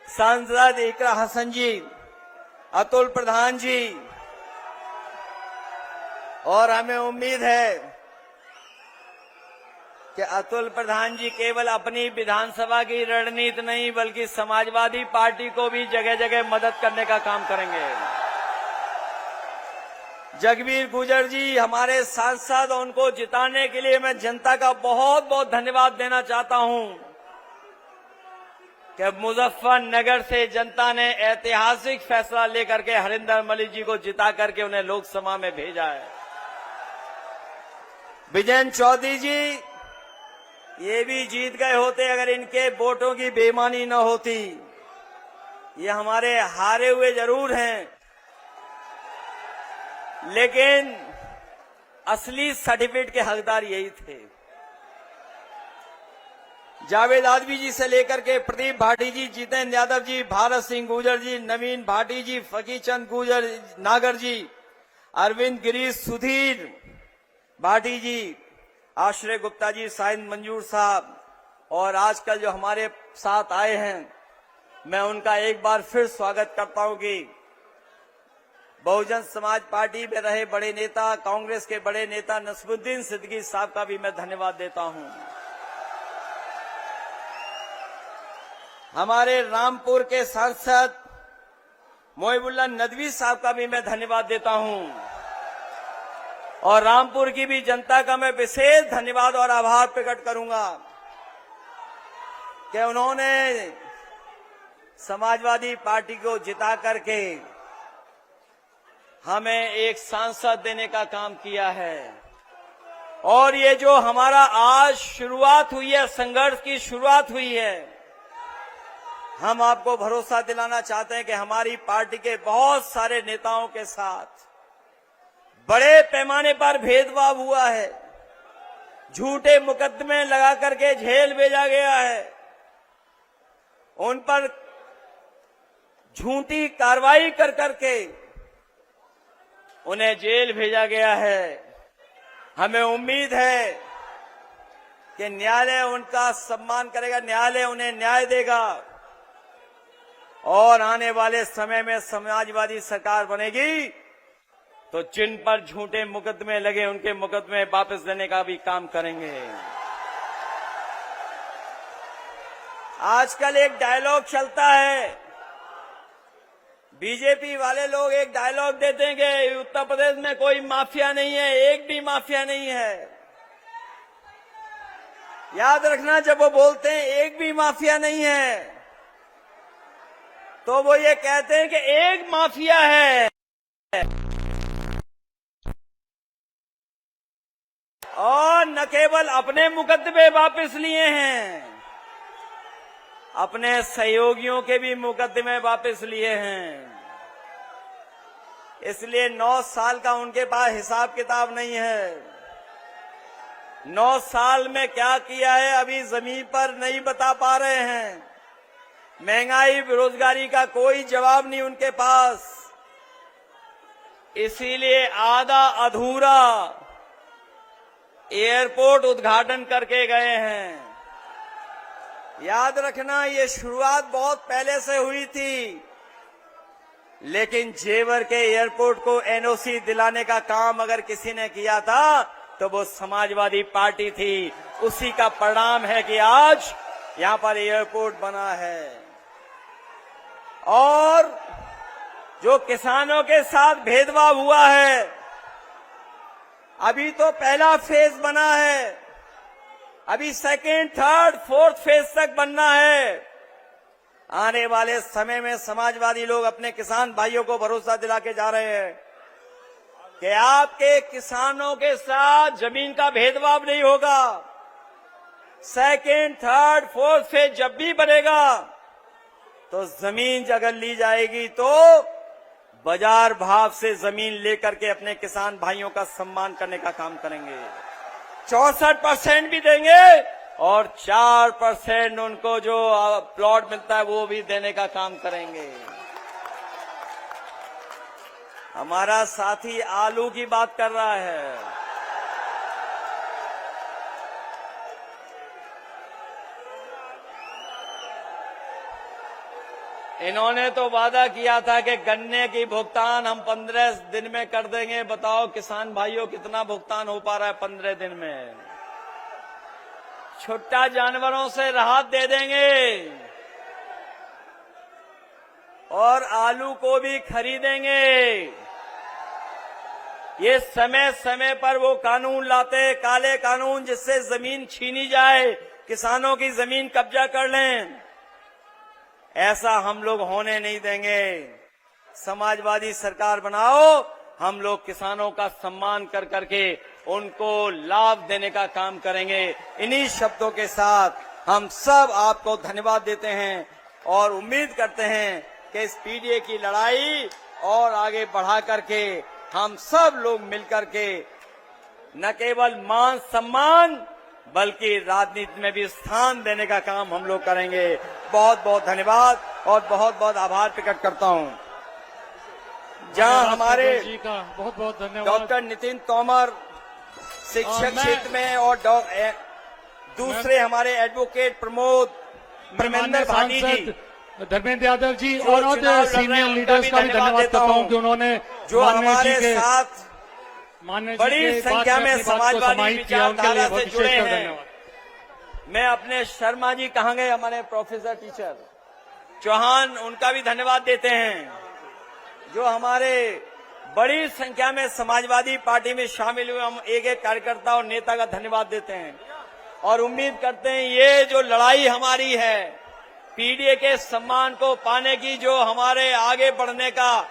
सांसद इकरा हसन जी, अतुल प्रधान जी, और हमें उम्मीद है कि अतुल प्रधान जी केवल अपनी विधानसभा की रणनीति नहीं बल्कि समाजवादी पार्टी को भी जगह जगह मदद करने का काम करेंगे। जगबीर गुजर जी हमारे सांसद, उनको जिताने के लिए मैं जनता का बहुत बहुत धन्यवाद देना चाहता हूं कि मुजफ्फरनगर से जनता ने ऐतिहासिक फैसला लेकर के हरिंदर मलिक जी को जिता करके उन्हें लोकसभा में भेजा है। विजयन चौधरी जी ये भी जीत गए होते अगर इनके वोटों की बेईमानी न होती। ये हमारे हारे हुए जरूर हैं, लेकिन असली सर्टिफिकेट के हकदार यही थे। जावेद आदमी जी से लेकर के प्रदीप भाटी जी, जितेंद्र यादव जी, भारत सिंह गुर्जर जी, नवीन भाटी जी, फकीर चंद गुर्जर नागर जी, अरविंद गिरीश, सुधीर भाटी जी, आश्रय गुप्ता जी, साहिंद मंजूर साहब, और आजकल जो हमारे साथ आए हैं, मैं उनका एक बार फिर स्वागत करता हूं कि बहुजन समाज पार्टी में रहे बड़े नेता, कांग्रेस के बड़े नेता नसरुद्दीन सिद्दीकी साहब का भी मैं धन्यवाद देता हूं। हमारे रामपुर के सांसद मोहिबुल्लाह नदवी साहब का भी मैं धन्यवाद देता हूं, और रामपुर की भी जनता का मैं विशेष धन्यवाद और आभार प्रकट करूंगा कि उन्होंने समाजवादी पार्टी को जिता करके हमें एक सांसद देने का काम किया है। और ये जो हमारा आज शुरुआत हुई है, संघर्ष की शुरुआत हुई है, हम आपको भरोसा दिलाना चाहते हैं कि हमारी पार्टी के बहुत सारे नेताओं के साथ बड़े पैमाने पर भेदभाव हुआ है, झूठे मुकदमे लगा करके जेल भेजा गया है, उन पर झूठी कार्रवाई कर करके उन्हें जेल भेजा गया है। हमें उम्मीद है कि न्यायालय उनका सम्मान करेगा, न्यायालय उन्हें न्याय देगा, और आने वाले समय में समाजवादी सरकार बनेगी तो जिन पर झूठे मुकदमे लगे उनके मुकदमे वापस देने का भी काम करेंगे। आजकल एक डायलॉग चलता है, बीजेपी वाले लोग एक डायलॉग देते हैं कि उत्तर प्रदेश में कोई माफिया नहीं है, एक भी माफिया नहीं है। याद रखना, जब वो बोलते हैं एक भी माफिया नहीं है, तो वो ये कहते हैं कि एक माफिया है, और न केवल अपने मुकदमे वापस लिए हैं, अपने सहयोगियों के भी मुकदमे वापस लिए हैं। इसलिए 9 साल का उनके पास हिसाब किताब नहीं है। 9 साल में क्या किया है अभी जमीन पर नहीं बता पा रहे हैं। महंगाई, बेरोजगारी का कोई जवाब नहीं उनके पास। इसीलिए आधा अधूरा एयरपोर्ट उद्घाटन करके गए हैं। याद रखना, ये शुरुआत बहुत पहले से हुई थी, लेकिन जेवर के एयरपोर्ट को एनओसी दिलाने का काम अगर किसी ने किया था तो वो समाजवादी पार्टी थी। उसी का परिणाम है कि आज यहां पर एयरपोर्ट बना है। और जो किसानों के साथ भेदभाव हुआ है, अभी तो पहला फेज बना है, अभी सेकेंड, थर्ड, फोर्थ फेज तक बनना है। आने वाले समय में समाजवादी लोग अपने किसान भाइयों को भरोसा दिला के जा रहे हैं कि आपके किसानों के साथ जमीन का भेदभाव नहीं होगा। सेकेंड, थर्ड, फोर्थ फेज जब भी बनेगा तो जमीन अगर ली जाएगी तो बाजार भाव से जमीन लेकर के अपने किसान भाइयों का सम्मान करने का काम करेंगे। 64% भी देंगे और 4% उनको जो प्लॉट मिलता है वो भी देने का काम करेंगे। हमारा साथी आलू की बात कर रहा है। इन्होंने तो वादा किया था कि गन्ने की भुगतान हम 15 दिन में कर देंगे। बताओ किसान भाइयों कितना भुगतान हो पा रहा है 15 दिन में? छुट्टा जानवरों से राहत दे देंगे और आलू को भी खरीदेंगे। ये समय समय पर वो कानून लाते, काले कानून, जिससे जमीन छीनी जाए, किसानों की जमीन कब्जा कर लें। ऐसा हम लोग होने नहीं देंगे। समाजवादी सरकार बनाओ, हम लोग किसानों का सम्मान कर करके उनको लाभ देने का काम करेंगे। इन्हीं शब्दों के साथ हम सब आपको धन्यवाद देते हैं और उम्मीद करते हैं कि इस पीडीए की लड़ाई और आगे बढ़ा करके हम सब लोग मिलकर के न केवल मान सम्मान बल्कि राजनीति में भी स्थान देने का काम हम लोग करेंगे। बहुत बहुत धन्यवाद और बहुत बहुत आभार प्रकट करता हूं। जहां हमारे जी का बहुत बहुत धन्यवाद। डॉक्टर नितिन तोमर शिक्षक क्षेत्र में और दूसरे हमारे एडवोकेट प्रमोद धर्मेंद्र भाटी जी, धर्मेंद्र यादव जी और सीनियर लीडर्स का भी धन्यवाद करता हूं कि उन्होंने जो हमारे साथ बड़ी संख्या में समाजवादी विचारधारा से जुड़े हैं। मैं अपने शर्मा जी कहाँ गए, हमारे प्रोफेसर टीचर चौहान, उनका भी धन्यवाद देते हैं। जो हमारे बड़ी संख्या में समाजवादी पार्टी में शामिल हुए, हम एक एक कार्यकर्ता और नेता का धन्यवाद देते हैं और उम्मीद करते हैं ये जो लड़ाई हमारी है, पीडीए के सम्मान को पाने की, जो हमारे आगे बढ़ने का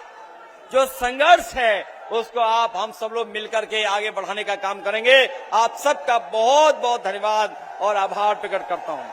जो संघर्ष है, उसको आप हम सब लोग मिलकर के आगे बढ़ाने का काम करेंगे। आप सबका बहुत बहुत धन्यवाद और आभार प्रकट करता हूं।